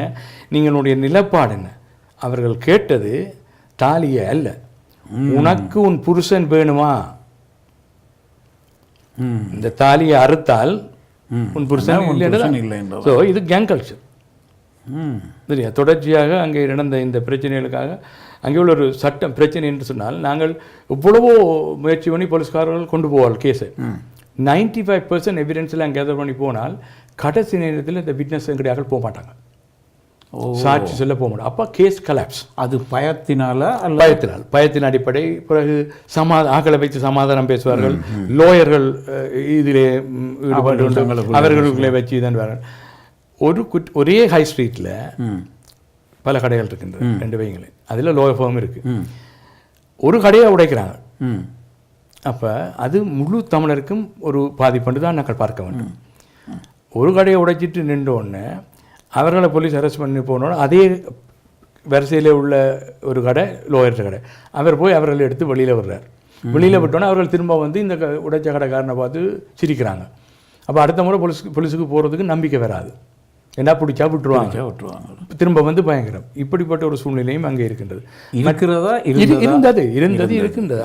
Speaker 2: நீங்களுடைய நிலப்பாடு என்ன. அவர்கள் கேட்டது தாலியை அல்ல, உனக்கு உன் புருஷன் வேணுமா, இந்த தாலியை அறுத்தால் உன் புருஷன் இல்லை. ஸோ இது கேங் கல்ச்சர். சரியா? தொடர்ச்சியாக அங்கே நடந்த இந்த பிரச்சனைகளுக்காக அங்கே உள்ள ஒரு சட்டம் பிரச்சனை என்று சொன்னால், நாங்கள் எவ்வளவோ முயற்சி பண்ணி போலீஸ்காரர்கள் கொண்டு போவாள் கேஸை. 95% எவிடன்ஸில் அங்கே கேதர் பண்ணி போனால் கடைசி நேரத்தில் இந்த விட்னஸ் கிடையாது போக மாட்டாங்க, சாட்சி சொல்ல போக மாட்டாங்க. அப்போ கேஸ் கலாப்ஸ். அது பயத்தின் அடிப்படை. பிறகு ஆக்களை வைத்து சமாதானம் பேசுவார்கள், லோயர்கள் இதிலே ஈடுபட்டு அவர்களுக்குள்ளே வச்சு இதன் ஒரே ஹை ஸ்ட்ரீட்டில் பல கடைகள் இருக்கின்றது, 2 வைங்களே, அதில் லோயர் ஃபார்ம் இருக்குது. ஒரு கடையை உடைக்கிறாங்க. அப்போ அது முழு தமிழருக்கும் ஒரு பாதிப்பு தான் நாங்கள் பார்க்க வேண்டும். ஒரு கடையை உடைச்சிட்டு நின்றோடனே அவர்களை போலீஸ் அரெஸ்ட் பண்ணி போனோன்னா அதே வரிசையில் உள்ள ஒரு கடை லோயர் கடை, அவர் போய் அவர்களை எடுத்து வெளியில் விடுறார். வெளியில் விட்டோன்னே அவர்கள் திரும்ப வந்து இந்த உடைச்ச கடைக்காரனை பார்த்து சிரிக்கிறாங்க. அப்போ அடுத்த முறை போலீஸுக்கு போகிறதுக்கு நம்பிக்கை வராது, என்ன பிடிச்சா விட்டுருவாங்க, திரும்ப வந்து பயங்கரம். இப்படிப்பட்ட ஒரு சூழ்நிலையும் அங்கே இருக்கின்றது. இருந்தது.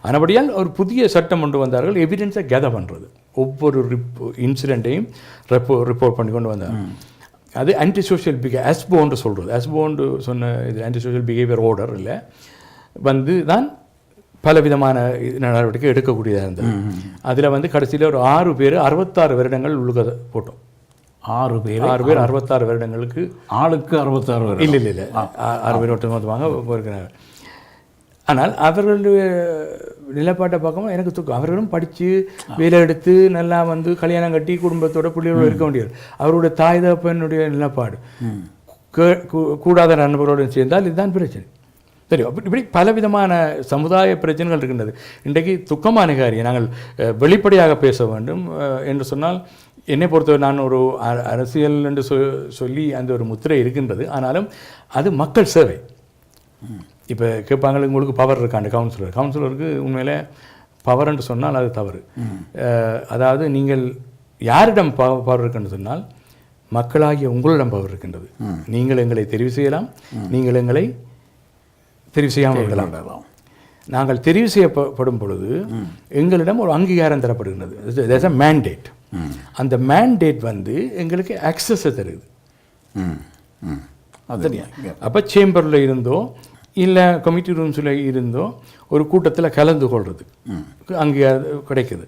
Speaker 2: ஆனபடியால் ஒரு புதிய சட்டம் கொண்டு வந்தார்கள், எவிடன்ஸை கேதர் பண்ணுறது. ஒவ்வொரு இன்சிடெண்ட்டையும் ரிப்போர்ட் பண்ணி கொண்டு வந்தார். அது ஆன்டி சோஷியல் ஆஸ்போன்னு சொல்கிறது. ஆஸ்போன்னு சொன்ன இது ஆன்டி சோஷியல் பிஹேவியர் ஆர்டர் இல்லை வந்து தான் பலவிதமான நடவடிக்கை எடுக்கக்கூடியதாக இருந்தது. அதில் வந்து கடைசியில் ஒரு 6 பேர் 66 வருடங்கள் உள்ளுக போட்டோம்.
Speaker 1: 6 பேர்
Speaker 2: 66 வருடங்களுக்கு
Speaker 1: ஆளுக்கு 66 வருடம்.
Speaker 2: இல்லை 6 பேர் ஒட்டுமொத்தமாக இருக்கிறாங்க. ஆனால் அவர்களுடைய நிலப்பாட்டை பார்க்கும்போது எனக்கு தூக்கம். அவர்களும் படித்து வேலை எடுத்து நல்லா வந்து கல்யாணம் கட்டி குடும்பத்தோட பிள்ளைகளோடு இருக்க முடியாது. அவருடைய தாய் தகப்பனுடைய நிலப்பாடு கூடாத நண்பரோடு சேர்ந்தால் இதுதான் பிரச்சனை. தெரியும். இப்படி பலவிதமான சமுதாய பிரச்சனைகள் இருக்கின்றது. இன்றைக்கு துக்கமான காரியம். நாங்கள் வெளிப்படையாக பேச வேண்டும் என்று சொன்னால் என்னை பொறுத்தவரை நான் ஒரு அரசியல் என்று சொல்லி அந்த ஒரு முத்திரை இருக்கின்றது. ஆனாலும் அது மக்கள் சேவை. இப்போ கேட்பாங்க உங்களுக்கு பவர் இருக்காண்டு கவுன்சிலருக்கு உண்மையிலே பவர் என்று சொன்னால் அது தவறு. அதாவது நீங்கள் யாரிடம் பவர் இருக்குன்னு சொன்னால் மக்களாகிய உங்களிடம் பவர் இருக்கின்றது. நீங்கள் எங்களை தெரிவு செய்யலாம், நீங்கள் எங்களை தெரிவு செய்யாமல் விடலாம். நாங்கள் தெரிவு செய்யப்படும் பொழுது எங்களிடம் ஒரு அங்கீகாரம் தரப்படுகின்றது. There's a mandate. அந்த மேண்டேட் வந்து எங்களுக்கு ஆக்சஸை தருது. அப்போ சேம்பரில் இருந்தோ இல்லை கமிட்டி ரூம்ஸில் இருந்தோ ஒரு கூட்டத்தில் கலந்து கொள்வது அங்கீகாரம் கிடைக்குது.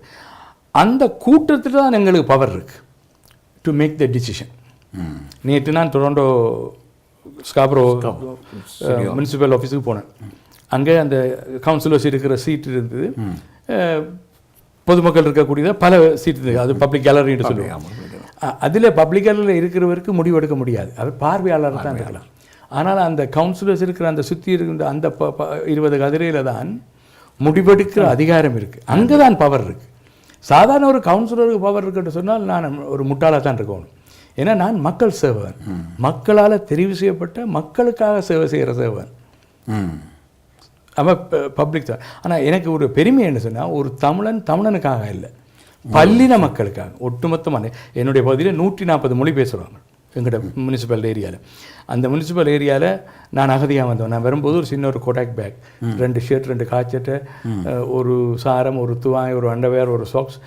Speaker 2: அந்த கூட்டத்தில் தான் எங்களுக்கு பவர் இருக்குது டு மேக் த டிசிஷன். நேற்று நான் டொரண்டோ ஸ்காப்ரோ முனிசிபல் ஆஃபீஸுக்கு போனேன். அங்கே அந்த கவுன்சிலர்ஸ் இருக்கிற சீட் இருந்தது, பொதுமக்கள் இருக்கக்கூடியது பல சீட் இருந்தது. அது பப்ளிக் கேலரின்னு சொல்லுவாங்க. அதில் பப்ளிக் கேலரியில் இருக்கிறவருக்கு முடிவு எடுக்க முடியாது, அவர் பார்வையாளர் தான் இருக்கலாம். ஆனால் அந்த கவுன்சிலர்ஸ் இருக்கிற அந்த சுற்றி இருக்கிற அந்த 20 கதிரையில் தான் முடிவெடுக்கிற அதிகாரம் இருக்குது. அங்கே தான் பவர் இருக்குது. சாதாரண ஒரு கவுன்சிலருக்கு பவர் இருக்குன்னு சொன்னால் நான் ஒரு முட்டாளாக தான் இருக்கணும். ஏன்னா நான் மக்கள் சேவகன், மக்களால் தெரிவு செய்யப்பட்ட மக்களுக்காக சேவை செய்கிற சேவகன். அவன் பப்ளிக் தான். ஆனால் எனக்கு ஒரு பெருமை என்ன சொன்னால், ஒரு தமிழனுக்காக இல்லை, பல்லின மக்களுக்காக ஒட்டுமொத்தமான. என்னுடைய பகுதியில் 140 மொழி பேசுகிறாங்க எங்கள்கிட்ட முனிசிபல் ஏரியாவில். அந்த முனிசிபல் ஏரியாவில் நான் அகதியாக வந்தேன். நான் வரும்போது ஒரு சின்ன ஒரு கோடாக் பேக், 2 ஷர்ட், 2 காய்ச்சட்டை, ஒரு சாரம், ஒரு துவாய், ஒரு அண்டர்வேர், ஒரு சாக்ஸ்,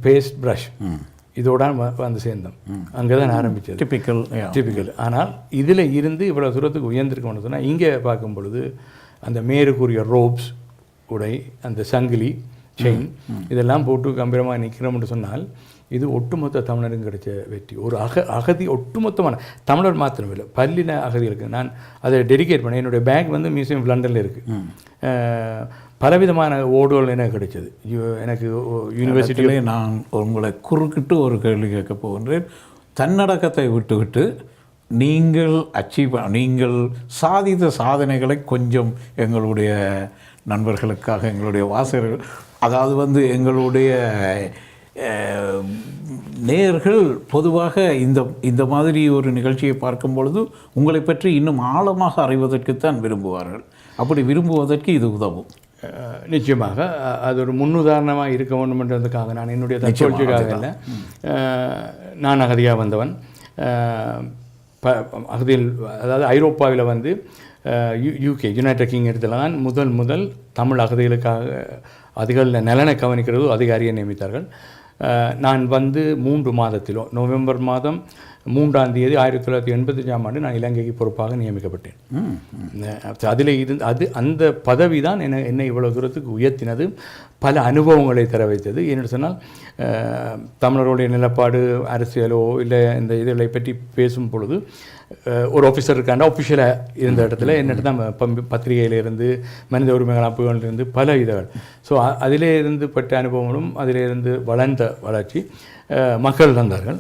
Speaker 2: பேஸ்ட், ப்ரஷ், இதோட வந்து சேர்ந்தோம். அங்கே தான் ஆரம்பித்தது. டிப்பிக்கல். ஆனால் இதில் இருந்து இவ்வளோ தூரத்துக்கு உயர்ந்திருக்கோம்னு சொன்னால், இங்கே பார்க்கும் பொழுது அந்த மேலுக்குரிய ரோப்ஸ் உடை, அந்த சங்கிலி செயின் இதெல்லாம் போட்டு கம்பீரமாக நிற்கிறோம்னு சொன்னால் இது ஒட்டுமொத்த தமிழருக்கு கிடைச்ச வெற்றி. ஒரு அகதி ஒட்டுமொத்தமான தமிழர் மாத்திரமில்லை, பல்லின அகதிகளுக்கு நான் அதை டெடிகேட் பண்ணேன். என்னுடைய பேக் வந்து மியூசியம் லண்டனில் இருக்குது. பலவிதமான ஓடுகள் எனக்கு கிடைச்சது. எனக்கு யூனிவர்சிட்டியிலே
Speaker 1: நான் உங்களை குறுக்கிட்டு ஒரு கேள்வி கேட்க போகின்றேன். தன்னடக்கத்தை விட்டுவிட்டு நீங்கள் சாதித்த சாதனைகளை கொஞ்சம் எங்களுடைய நண்பர்களுக்காக, எங்களுடைய வாசகர்கள், அதாவது வந்து எங்களுடைய நேயர்கள் பொதுவாக இந்த மாதிரி ஒரு நிகழ்ச்சியை பார்க்கும் பொழுது உங்களை பற்றி இன்னும் ஆழமாக அறிவதற்குத்தான் விரும்புவார்கள். அப்படி விரும்புவதற்கு இது உதவும்.
Speaker 2: நிச்சயமாக அது ஒரு முன்னுதாரணமாக இருக்க வேண்டும்ன்றதுக்காக நான் என்னுடைய தற்சொல்ச்சிக்காக இல்லை. நான் அகதியாக வந்தவன். அகதியில், அதாவது ஐரோப்பாவில் வந்து யூகே யுனைடெட் கிங்டத்தில் தான் முதல் தமிழ் அகதிகளுக்காக அதிகள் நலனை கவனிக்கிறது அதிகாரியை நியமித்தார்கள். நான் வந்து 3 மாதத்திலோ நவம்பர் மாதம் 3ஆம் தேதி 1985ஆம் ஆண்டு நான் இலங்கைக்கு பொறுப்பாக நியமிக்கப்பட்டேன். அதில் இருந்து அந்த பதவி தான் என்னை இவ்வளோ தூரத்துக்கு உயர்த்தினது, பல அனுபவங்களை தர வைத்தது. என்னென்னு சொன்னால், தமிழருடைய நிலப்பாடு, அரசியலோ இல்லை இந்த இதுகளை பற்றி பேசும் பொழுது ஒரு ஆஃபீஸர் இருக்காண்டா ஒஃபிஷியலாக இருந்த இடத்துல என்னட்டு தான் பத்திரிகையிலிருந்து, மனித உரிமைகள் அமைப்புகளிலிருந்து பல இதுகள். ஸோ அதிலே இருந்து பட்ட அனுபவங்களும் அதிலிருந்து வளர்ந்த வளர்ச்சி மக்கள் தந்தார்கள்.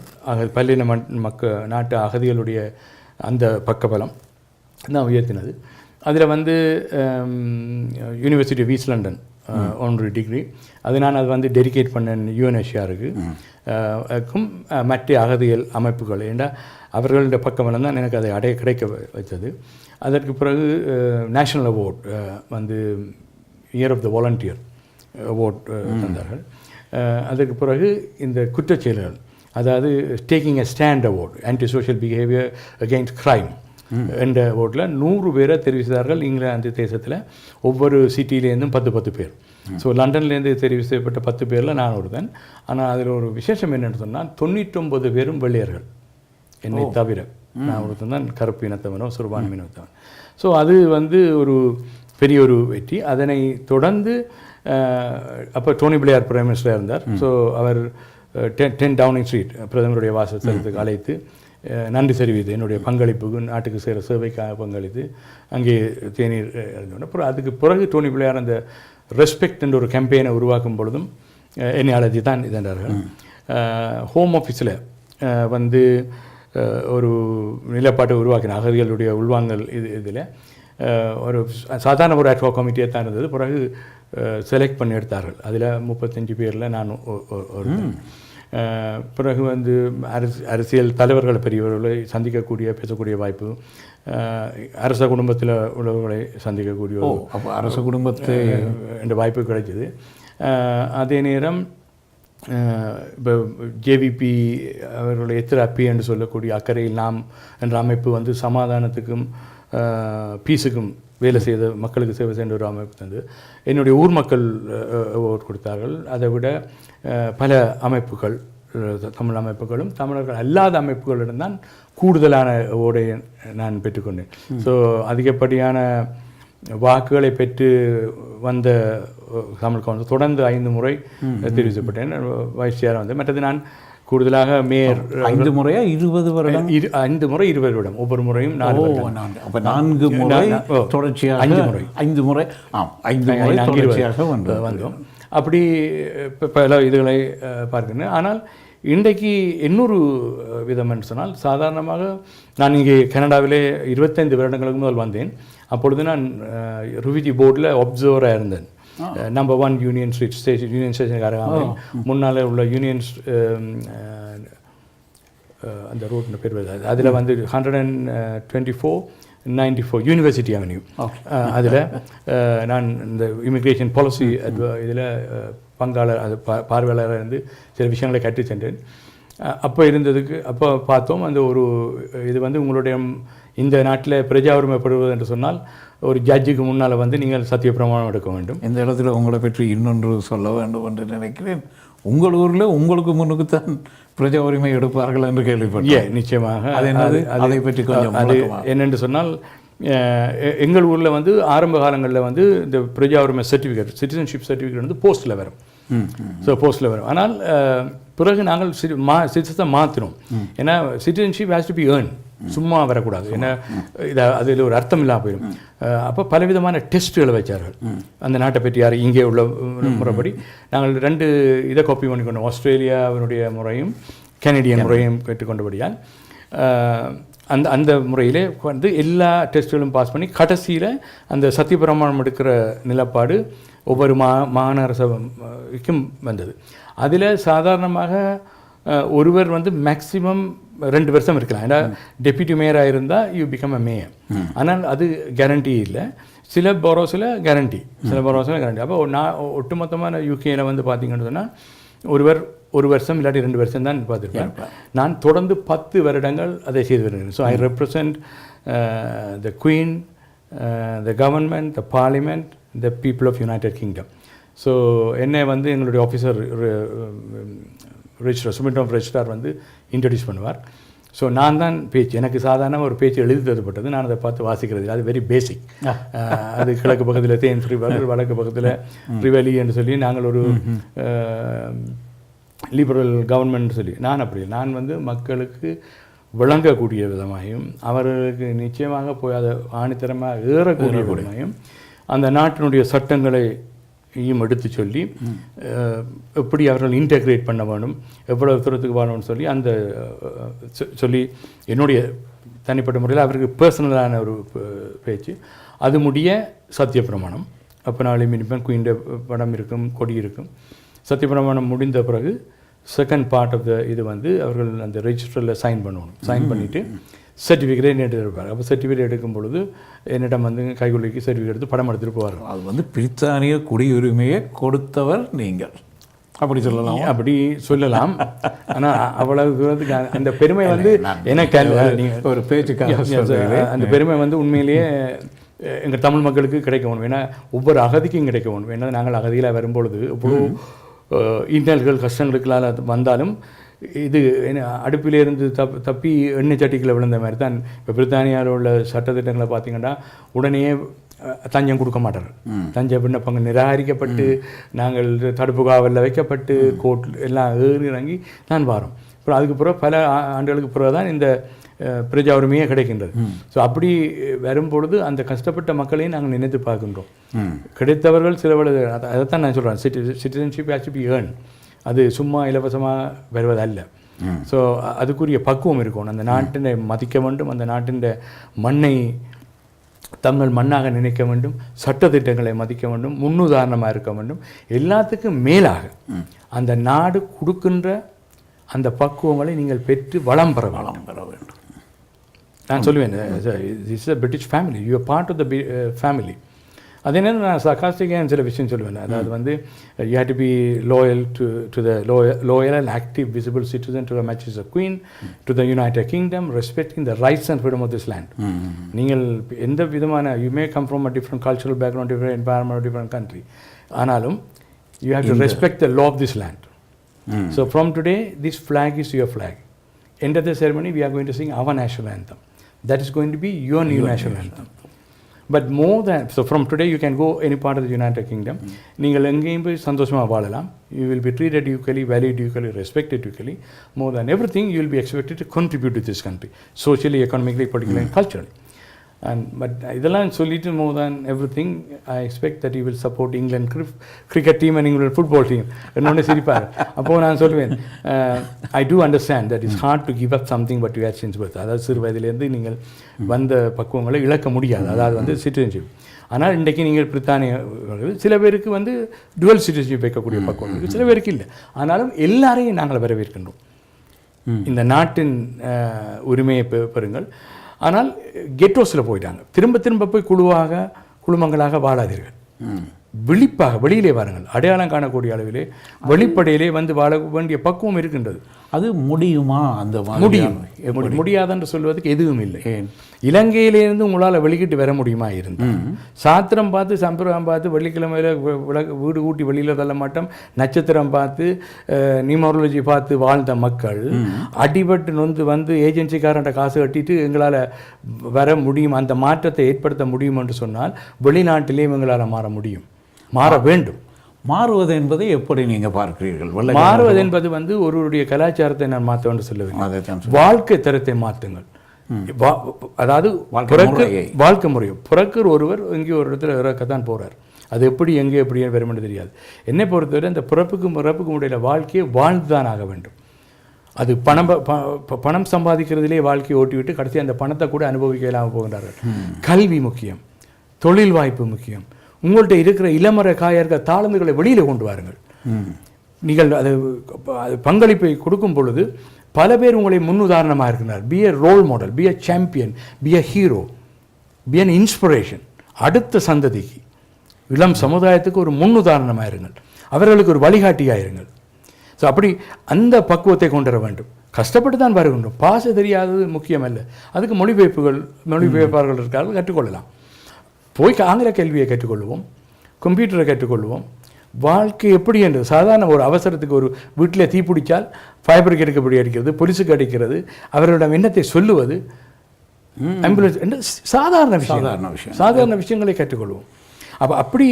Speaker 2: பல்லின நாட்டு அகதிகளுடைய அந்த பக்கபலம் தான் உயர்த்தினது. அதில் வந்து யூனிவர்சிட்டி ஆஃப் ஈஸ்ட் லண்டன் ஒன்று டிகிரி, அது நான் அது வந்து டெடிகேட் பண்ணேன் யுஎன்ஹெச்ஆருக்கு மற்ற அகதிகள் அமைப்புகள். ஏண்டா அவர்களுடைய பக்கமெல்லாம் தான் எனக்கு அதை கிடைக்க வைத்தது. அதற்கு பிறகு நேஷ்னல் அவார்ட் வந்து year of the volunteer award தந்தார்கள். அதற்கு பிறகு இந்த குற்றச் செயல்கள், அதாவது taking a stand award, anti social behaviour against crime என்ற அவார்டில் 100 பேரை தெரிவு செய்தார்கள். இங்கிலாந்து தேசத்தில் ஒவ்வொரு சிட்டியிலேருந்தும் 10 பேர். ஸோ லண்டன்லேருந்து தெரிவு செய்யப்பட்ட 10 பேரில் நான் ஒருத்தன். ஆனால் அதில் ஒரு விசேஷம் என்னென்னு சொன்னால் 99 பேரும் வெள்ளையர்கள் என்னை தவிர. நான் ஒருத்தன் தான் கருப்பு இனத்தவனோ சிறுபான்மை இனத்தவன். ஸோ அது வந்து ஒரு பெரிய ஒரு வெற்றி. அதனை தொடர்ந்து அப்போ டோனி பிளேயர் பிரைம் மினிஸ்டராக இருந்தார். ஸோ அவர் 10 டவுனிங் ஸ்ட்ரீட் பிரதமருடைய வாசஸ்தலத்துக்கு அழைத்து நன்றி தெரிவித்து என்னுடைய பங்களிப்புக்கு நாட்டுக்கு செய்கிற சேவைக்காக பங்களித்து அங்கே தேநீர் இருந்தோம். அப்புறம் அதுக்கு பிறகு டோனி பிளேயர் அந்த ரெஸ்பெக்ட் என்ற ஒரு கேம்பெயினை உருவாக்கும் பொழுதும் என்னை அழைத்து தான் இதென்றார்கள். ஹோம் ஆஃபீஸில் வந்து ஒரு நிலப்பாட்டை உருவாக்கின அகதிகளுடைய உள்வாங்கல் இதில் ஒரு சாதாரண ஒரு அட்வா கமிட்டியாக தான் இருந்தது. பிறகு செலக்ட் பண்ணி எடுத்தார்கள். அதில் 35 பேரில் நான் ஒருத்தன். பிறகு வந்து அரசியல் தலைவர்களை பெரியவர்களை சந்திக்கக்கூடிய பேசக்கூடிய வாய்ப்பு, அரச குடும்பத்தில் உள்ளவர்களை சந்திக்கக்கூடிய
Speaker 1: அப்போ அரச குடும்பத்தை
Speaker 2: என்ற வாய்ப்பு கிடைச்சிது. அதே நேரம் இப்போ ஜேவிபி அவர்களுடைய எத்திராப்பி என்று சொல்லக்கூடிய அக்கறையில் நாம் என்ற அமைப்பு வந்து சமாதானத்துக்கும் பீஸுக்கும் வேலை செய்த மக்களுக்கு சேவை செய்த ஒரு அமைப்பு தந்து என்னுடைய ஊர் மக்கள் ஓட்டு கொடுத்தார்கள். அதை விட பல அமைப்புகள், தமிழ் அமைப்புகளும் தமிழர்கள் அல்லாத அமைப்புகளிடம் தான் கூடுதலான ஓடை நான் பெற்றுக்கொண்டேன். ஸோ அதிகப்படியான வாக்குகளை பெற்று வந்த தமிழ் கவுன்சில் தொடர்ந்து 5 முறை தெரிவிக்கப்பட்டேன். வைஸ் சேராக வந்து மற்றது நான் கூடுதலாக மேயர்
Speaker 1: 5 முறையா 20 வருடம்
Speaker 2: 5 முறை 20 வருடம் ஒவ்வொரு முறையும் 4
Speaker 1: அப்போ 4 முறை தொடர்ச்சியாக 5 முறை 5 முறை தொடர்ச்சியாக
Speaker 2: வந்தோம். அப்படி பல இதுகளை பார்க்கிறேன். ஆனால் இன்றைக்கு இன்னொரு விதம் என்று சொன்னால், சாதாரணமாக நான் இங்கே கனடாவிலே 25 வருடங்களுக்கு முதல் வந்தேன். அப்பொழுது நான் ரிவிஜி போர்டில் ஒப்சர்வராக இருந்தேன். நம்பர் 1 யூனியன் ஸ்ட்ரீட் யூனியன் ஸ்டேஷனுக்கு அருகாமல் முன்னால் உள்ள யூனியன் அந்த ரோட்டின் பேர் வருது. அதில் வந்து 124/94 யூனிவர்சிட்டி அவென்யூ. அதில் நான் இந்த இமிக்ரேஷன் பாலிசி இதில் பங்காளர் அது பார்வையாளராக இருந்து சில விஷயங்களை கற்று சென்றேன். அப்போ பார்த்தோம் அந்த ஒரு இது வந்து உங்களுடைய இந்த நாட்டில் பிரஜா உரிமைப்படுவது என்று சொன்னால் ஒரு ஜட்ஜுக்கு முன்னால் வந்து நீங்கள் சத்திய பிரமாணம் எடுக்க வேண்டும்.
Speaker 1: இந்த இடத்துல உங்களை பற்றி இன்னொன்று சொல்ல வேண்டும் என்று நினைக்கிறேன். உங்கள் ஊரில் உங்களுக்கு முன்னுக்கு தான் பிரஜா உரிமை எடுப்பார்கள் என்று கேள்விப்பட்டேன்.
Speaker 2: நிச்சயமாக.
Speaker 1: அதை பற்றி கொஞ்சம்
Speaker 2: அது என்னென்று சொன்னால், எங்கள் ஊரில் வந்து ஆரம்ப காலங்களில் வந்து இந்த பிரஜா உரிமை சர்டிஃபிகேட், சிட்டிசன்ஷிப் சர்டிஃபிகேட் வந்து போஸ்ட்டில் வரும். ஸோ போஸ்ட்டில் வரும். ஆனால் பிறகு நாங்கள் சிட்டிசனை மாற்றினோம். ஏன்னா citizenship has to be earn, சும்மா வரக்கூடாது. ஏன்னா அதில் ஒரு அர்த்தம் இல்லாமல் போயிடும். அப்போ பலவிதமான டெஸ்ட்டுகளை வச்சார்கள் அந்த நாட்டை பற்றி. யார் இங்கே உள்ள முறைப்படி நாங்கள் 2 இதை காப்பி பண்ணிக்கொண்டோம். ஆஸ்திரேலியாவினுடைய முறையும் கனடியன் முறையும் கேட்டுக்கொண்டபடியால் அந்த முறையிலே வந்து எல்லா டெஸ்ட்டுகளும் பாஸ் பண்ணி கடைசியில் அந்த சத்தியப்பிரமாணம் எடுக்கிற நிலப்பாடு ஒவ்வொரு மாகாண அரசுக்கும் வந்தது. அதில் சாதாரணமாக ஒருவர் வந்து மேக்சிமம் 2 வருஷம் இருக்கலாம். ஏன்னா டெப்யூட்டி மேயராக இருந்தால் யூ பிகம் அ மேயர். ஆனால் அது கேரண்டி இல்லை. சில பரோஸில் கேரண்டி, சில பரோஸில் கேரண்டி. அப்போ நான் ஒட்டுமொத்தமான யூகேயில் வந்து பார்த்தீங்கன்னு சொன்னால் ஒருவர் 1 வருஷம் இல்லாட்டி 2 வருஷம் தான் பார்த்துருப்பேன். நான் தொடர்ந்து 10 வருடங்கள் அதை செய்து வருகிறேன். So I represent the queen, the government, the parliament, the people of United Kingdom. So என்னை வந்து எங்களுடைய officer registrar, summit of registrar வந்து இன்ட்ரடியூஸ் பண்ணுவார். ஸோ நான் தான் பேச்சு, எனக்கு சாதாரண ஒரு பேச்சு எழுதி தரப்பட்டது. நான் அதை பார்த்து வாசிக்கிறது. அது வெரி பேசிக். அது கிழக்கு பக்கத்தில் தேன் ரிவர், வடக்கு பக்கத்தில் ரிவலி என்று சொல்லி நாங்கள் ஒரு லிபரல் கவர்மெண்ட் சொல்லி. நான் வந்து மக்களுக்கு விளங்கக்கூடிய விதமாயும் அவர்களுக்கு நிச்சயமாக போய் அதை ஆணித்தரமாக ஏறக்கூடிய விதமாயும் அந்த நாட்டினுடைய சட்டங்களையும் எடுத்து சொல்லி எப்படி அவர்கள் இன்டெகிரேட் பண்ண வேணும், எவ்வளவு தூரத்துக்கு வரணும்னு சொல்லி அந்த சொல்லி என்னுடைய தனிப்பட்ட முறையில் அவருக்கு பர்சனலான ஒரு பேச்சு. அது முடிய சத்தியப்பிரமாணம். அப்போ நாளை மினிமம் குயின்ட படம் இருக்கும், கொடி இருக்கும். சத்தியப்பிரமாணம் முடிந்த பிறகு செகண்ட் பார்ட் ஆஃப் த இது வந்து அவர்கள் அந்த ரெஜிஸ்டரில் சைன் பண்ணணும். சைன் பண்ணிவிட்டு சர்டிஃபிகேட் என்னிட்ட இருப்பார். அப்போ சர்டிஃபிகேட் எடுக்கும் பொழுது என்னிடம் வந்து கைகொள்ளைக்கு சர்டிஃபிகேட் எடுத்து படம் எடுத்துகிட்டு போவார்கள்.
Speaker 1: அது வந்து பிரித்தானிய குடியுரிமையை கொடுத்தவர் நீங்கள், அப்படி சொல்லலாம்.
Speaker 2: அப்படி சொல்லலாம். ஆனால் அவ்வளவு தூரத்துக்கு அந்த பெருமை வந்து எனக்கு
Speaker 1: ஒரு பேச்சுக்காக
Speaker 2: அந்த பெருமை வந்து உண்மையிலேயே எங்கள் தமிழ் மக்களுக்கு கிடைக்க வேணும். ஏன்னா ஒவ்வொரு அகதிக்கும் கிடைக்க வேணும். ஏன்னா நாங்கள் அகதியில் வரும்பொழுது இவ்வளோ இன்னல்கள் கஷ்டங்களுக்களால் வந்தாலும் இது அடுப்பிலேருந்து தப்பி எண்ணெய் சட்டிகளை விழுந்த மாதிரி தான். இப்போ பிரித்தானியாவில் உள்ள சட்டத்திட்டங்களை பார்த்தீங்கன்னா உடனே தஞ்சம் கொடுக்க மாட்டார்கள். தஞ்ச விண்ணப்பங்கள் நிராகரிக்கப்பட்டு நாங்கள் தடுப்பு காவலில் வைக்கப்பட்டு கோர்ட் எல்லாம் ஏறி இறங்கி தான் வாரோம். அப்புறம் அதுக்கு பிறகு பல ஆண்டுகளுக்கு பிறகு தான் இந்த பிரஜா உரிமையே கிடைக்கின்றது. ஸோ அப்படி வரும்பொழுது அந்த கஷ்டப்பட்ட மக்களையும் நாங்கள் நினைத்து பார்க்கின்றோம். கிடைத்தவர்கள் சிலவளது அதைத்தான் நான் சொல்கிறேன், citizenship has to be earn. அது சும்மா இலவசமாக வருவதல்ல. ஸோ அதுக்குரிய பக்குவம் இருக்கணும். அந்த நாட்டினை மதிக்க வேண்டும், அந்த நாட்டின் மண்ணை தமிழ் மண்ணாக நினைக்க வேண்டும், சட்டத்திட்டங்களை மதிக்க வேண்டும், முன்னுதாரணமாக இருக்க வேண்டும். எல்லாத்துக்கும் மேலாக அந்த நாடு கொடுக்கின்ற அந்த பக்குவங்களை நீங்கள் பெற்று வளம் பெற வேண்டும். நான் சொல்லுவேன், this is a British family, you are part of the family. அது என்ன, நான் சர்காஸ்டிக்காக சில விஷயம் சொல்லுவேன். அதாவது வந்து you have to be loyal to the loyal and active visible citizen to the மேட்சஸ் of queen to the United Kingdom, respecting the rights and freedom of this land. நீங்கள் எந்த விதமான, you may come from a different cultural background, different environment, different country, ஆனாலும் you have to respect the law of this land. So from today, this flag is your flag. End of the ceremony, we are going to sing our national anthem. That is going to be your new national anthem. But more than, so from today you can go any part of the United Kingdom. நீங்கள் எங்கேயும் போய் சந்தோஷமாக வாழலாம். You will be treated equally, valued equally, respected equally. More than everything, you will be expected to contribute to this country, socially, economically, politically, and culturally. But இதெல்லாம் சொல்லிட்டு more than everything, I expect that you will support England cricket team and England football team. என்னோட சிரிப்பார். அப்போ நான் சொல்லுவேன், I do understand that it's hard to give up something but you had since birth. அதாவது சிறு வயதிலேருந்து நீங்கள் வந்த பக்குவங்களை இழக்க முடியாது. அதாவது வந்து சிட்டிசன்ஷிப். ஆனால் இன்றைக்கு நீங்கள் பிரித்தானிய சில பேருக்கு வந்து டுவல் சிட்டிசன்ஷிப் வைக்கக்கூடிய பக்குவம் இருக்குது, சில பேருக்கு இல்லை. ஆனாலும் எல்லாரையும் நாங்கள் வரவேற்கின்றோம். இந்த நாட்டின் உரிமையை பெறுங்கள். ஆனால் கெட்டோஸில் போயிட்டாங்க. திரும்ப திரும்ப போய் குழுமங்களாக வாழாதீர்கள். விழிப்பாக வெளியிலே வாருங்கள். அடையாளம் காணக்கூடிய அளவிலே வெளிப்படையிலே வந்து வாழ வேண்டிய பக்குவம் இருக்கின்றது. அது முடியுமா? அந்த முடியாதென்று சொல்வதற்கு எதுவும் இல்லை. இலங்கையிலேருந்து உங்களால் வெளிக்கிட்டு வர முடியுமா? இருந்து சாத்திரம் பார்த்து சம்பிரதாயம் பார்த்து வெள்ளிக்கிழமையில வீடு கூட்டி வெளியில் தள்ள மாட்டோம், நட்சத்திரம் பார்த்து நியூமராலஜி பார்த்து வாழ்ந்த மக்கள் அடிபட்டு நொந்து வந்து ஏஜென்சிக்காரன்ட்ட காசு கட்டிட்டு எங்களால் வர முடியும், அந்த மாற்றத்தை ஏற்படுத்த முடியும் என்று சொன்னால் வெளிநாட்டிலே எங்களால் மாற முடியும், மாற வேண்டும்.
Speaker 1: மாறுவது என்பதை எப்படி நீங்கள் பார்க்கிறீர்கள்?
Speaker 2: மாறுவது என்பது வந்து ஒருவருடைய கலாச்சாரத்தை நான் மாற்ற வேண்டும் சொல்லவில்லை, வாழ்க்கை தரத்தை மாற்றுங்கள். அதாவது வாழ்க்கை முறையை பிறக்கிற ஒருவர் எங்கே ஒரு இடத்துல இறக்கத்தான் போகிறார். அது எப்படி எங்கே எப்படி வருமென்று தெரியாது. என்னை பொறுத்தவரை இந்த பிறப்புக்கும் இறப்புக்கும் வாழ்க்கையை வாழ்ந்துதான் ஆக வேண்டும். அது பணம் சம்பாதிக்கிறதுலே வாழ்க்கையை ஓட்டிவிட்டு கடைசி அந்த பணத்தை கூட அனுபவிக்க இல்லாமல் போகின்றார்கள். கல்வி முக்கியம், தொழில் வாய்ப்பு முக்கியம். உங்கள்கிட்ட இருக்கிற இளமர காயர்கள் தாளந்துகளை வெளியில் கொண்டு வாருங்கள். நீங்கள் அது பங்களிப்பை கொடுக்கும் பொழுது பல பேர் உங்களை முன்னுதாரணமாக இருக்கிறார். Be a role model, be a champion, be a hero, be an inspiration. அடுத்த சந்ததிக்கு, இளம் சமுதாயத்துக்கு ஒரு முன்னுதாரணமாக இருங்கள், அவர்களுக்கு ஒரு வழிகாட்டியாக இருங்கள். ஸோ அப்படி அந்த பக்குவத்தை கொண்டு வர வேண்டும். கஷ்டப்பட்டு தான் வருகின்றோம். பாச தெரியாதது முக்கியமல்ல. அதுக்கு மொழிபெயர்ப்பாளர்கள் இருக்கார்கள், கற்றுக்கொள்ளலாம். போய் ஆங்கில கல்வியை கற்றுக்கொள்வோம், கம்ப்யூட்டரை கற்றுக்கொள்வோம். வாழ்க்கை எப்படி என்று சாதாரண ஒரு அவசரத்துக்கு ஒரு வீட்டில் தீப்பிடிச்சால் ஃபைபருக்கு எடுக்கப்படி அடிக்கிறது, போலீஸுக்கு அடிக்கிறது, அவர்களிடம் என்னத்தை சொல்லுவது, ஆம்புலன்ஸ் என்று சாதாரண விஷயங்களை கற்றுக்கொள்வோம். அப்போ அப்படி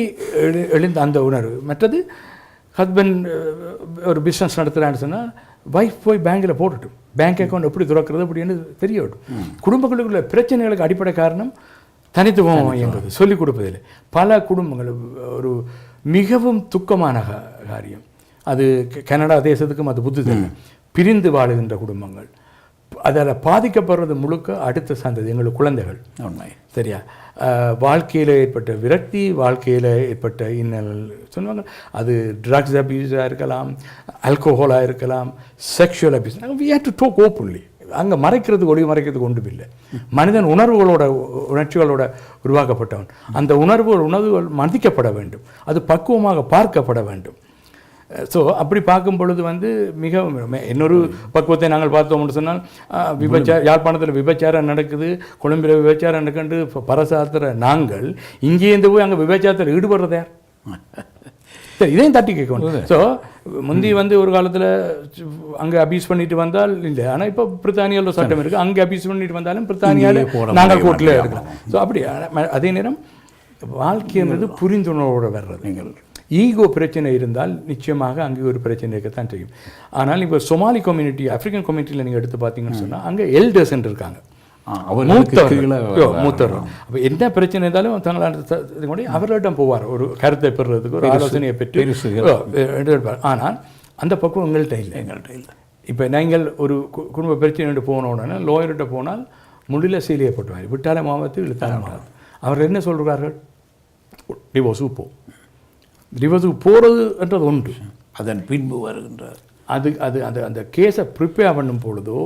Speaker 2: எழுந்த அந்த உணர்வு. மற்றது ஹஸ்பண்ட் ஒரு பிஸ்னஸ் நடத்துகிறான்னு சொன்னால் வைஃப் போய் பேங்கில் போட்டுட்டும், பேங்க் அக்கௌண்ட் எப்படி துறக்கிறது அப்படின்னு தெரியட்டும். குடும்பங்களுக்குள்ள பிரச்சனைகளுக்கு அடிப்படை காரணம் தனித்துவம் என்பது சொல்லிக் கொடுப்பதில்லை. பல குடும்பங்கள் ஒரு மிகவும் துக்கமான காரியம். அது கனடா தேசத்துக்கும் அது புத்தி தெரியும். பிரிந்து வாழுகின்ற குடும்பங்கள், அதில் பாதிக்கப்படுறது முழுக்க அடுத்த சந்ததி, எங்களுக்கு குழந்தைகள். உண்மை சரியா? வாழ்க்கையில் ஏற்பட்ட விரக்தி, வாழ்க்கையில் ஏற்பட்ட இன்னல் சொல்லுவாங்க. அது ட்ரக்ஸ் அபியூஸாக இருக்கலாம், ஆல்கோஹோலாக இருக்கலாம், sexual abuse. We have to talk openly. அங்கே மறைக்கிறதுக்கு ஒளி மறைக்கிறதுக்கு ஒன்றும் இல்லை. மனிதன் உணர்ச்சிகளோட உருவாக்கப்பட்டவன். அந்த உணர்வுகள் மதிக்கப்பட வேண்டும், அது பக்குவமாக பார்க்கப்பட வேண்டும். ஸோ அப்படி பார்க்கும் பொழுது வந்து மிக இன்னொரு பக்குவத்தை நாங்கள் பார்த்தோம்னு சொன்னால் யாழ்ப்பாணத்தில் விபச்சாரம் நடக்குது, கொழும்பில் விபச்சாரம் நடக்குது பரசாத்துற நாங்கள் இங்கேருந்து போய் அங்கே விபச்சாரத்தில் ஈடுபடுறது யார்? சரி, இதையும் தட்டி கேட்கணும். ஸோ முந்தி வந்து ஒரு காலத்தில் அங்கே அபியூஸ் பண்ணிட்டு வந்தால் இல்லை, ஆனால் இப்போ பிரித்தானியாவில் சட்டம் இருக்குது, அங்கே அபியூஸ் பண்ணிட்டு வந்தாலும் பிரித்தானியாவில் நாங்கள் கோர்ட்டில் இருக்கலாம். ஸோ அப்படி அதே நேரம் வாழ்க்கைன்றது புரிந்துணர்வோடு வர்றது. நீங்கள் ஈகோ பிரச்சனை இருந்தால் நிச்சயமாக அங்கே ஒரு பிரச்சனை இருக்கத்தான் செய்யும். ஆனால் இப்போ சொமாலி கம்யூனிட்டி, ஆப்பிரிக்கன் கம்யூனிட்டியில் நீங்கள் எடுத்து பார்த்தீங்கன்னு சொன்னால் அங்கே எல்டர்ஸ் இருக்காங்க, மூத்தவர். அப்போ என்ன பிரச்சனை இருந்தாலும் தங்களால் அவர்களிடம் போவார், ஒரு கருத்தை பெறுறதுக்கு ஒரு ஆலோசனையை பெற்று. ஆனால் அந்த பக்கம் எங்கள்கிட்ட இல்லை. இப்போ நீங்கள் ஒரு குடும்ப பிரச்சனை போன உடனே லோயர்கிட்ட போனால் முடியல சீலியப்பட்டுவார், விட்டால மாவத்து இழுத்தால மாவத்து. அவர் என்ன சொல்கிறார்கள்? டிவோர்ஸுக்கு போ. டிவோர்ஸுக்கு போகிறது என்றது ஒன்று,
Speaker 1: அதன் பின்பு வருகின்றார்.
Speaker 2: அந்த கேஸை ப்ரிப்பேர் பண்ணும் பொழுதோ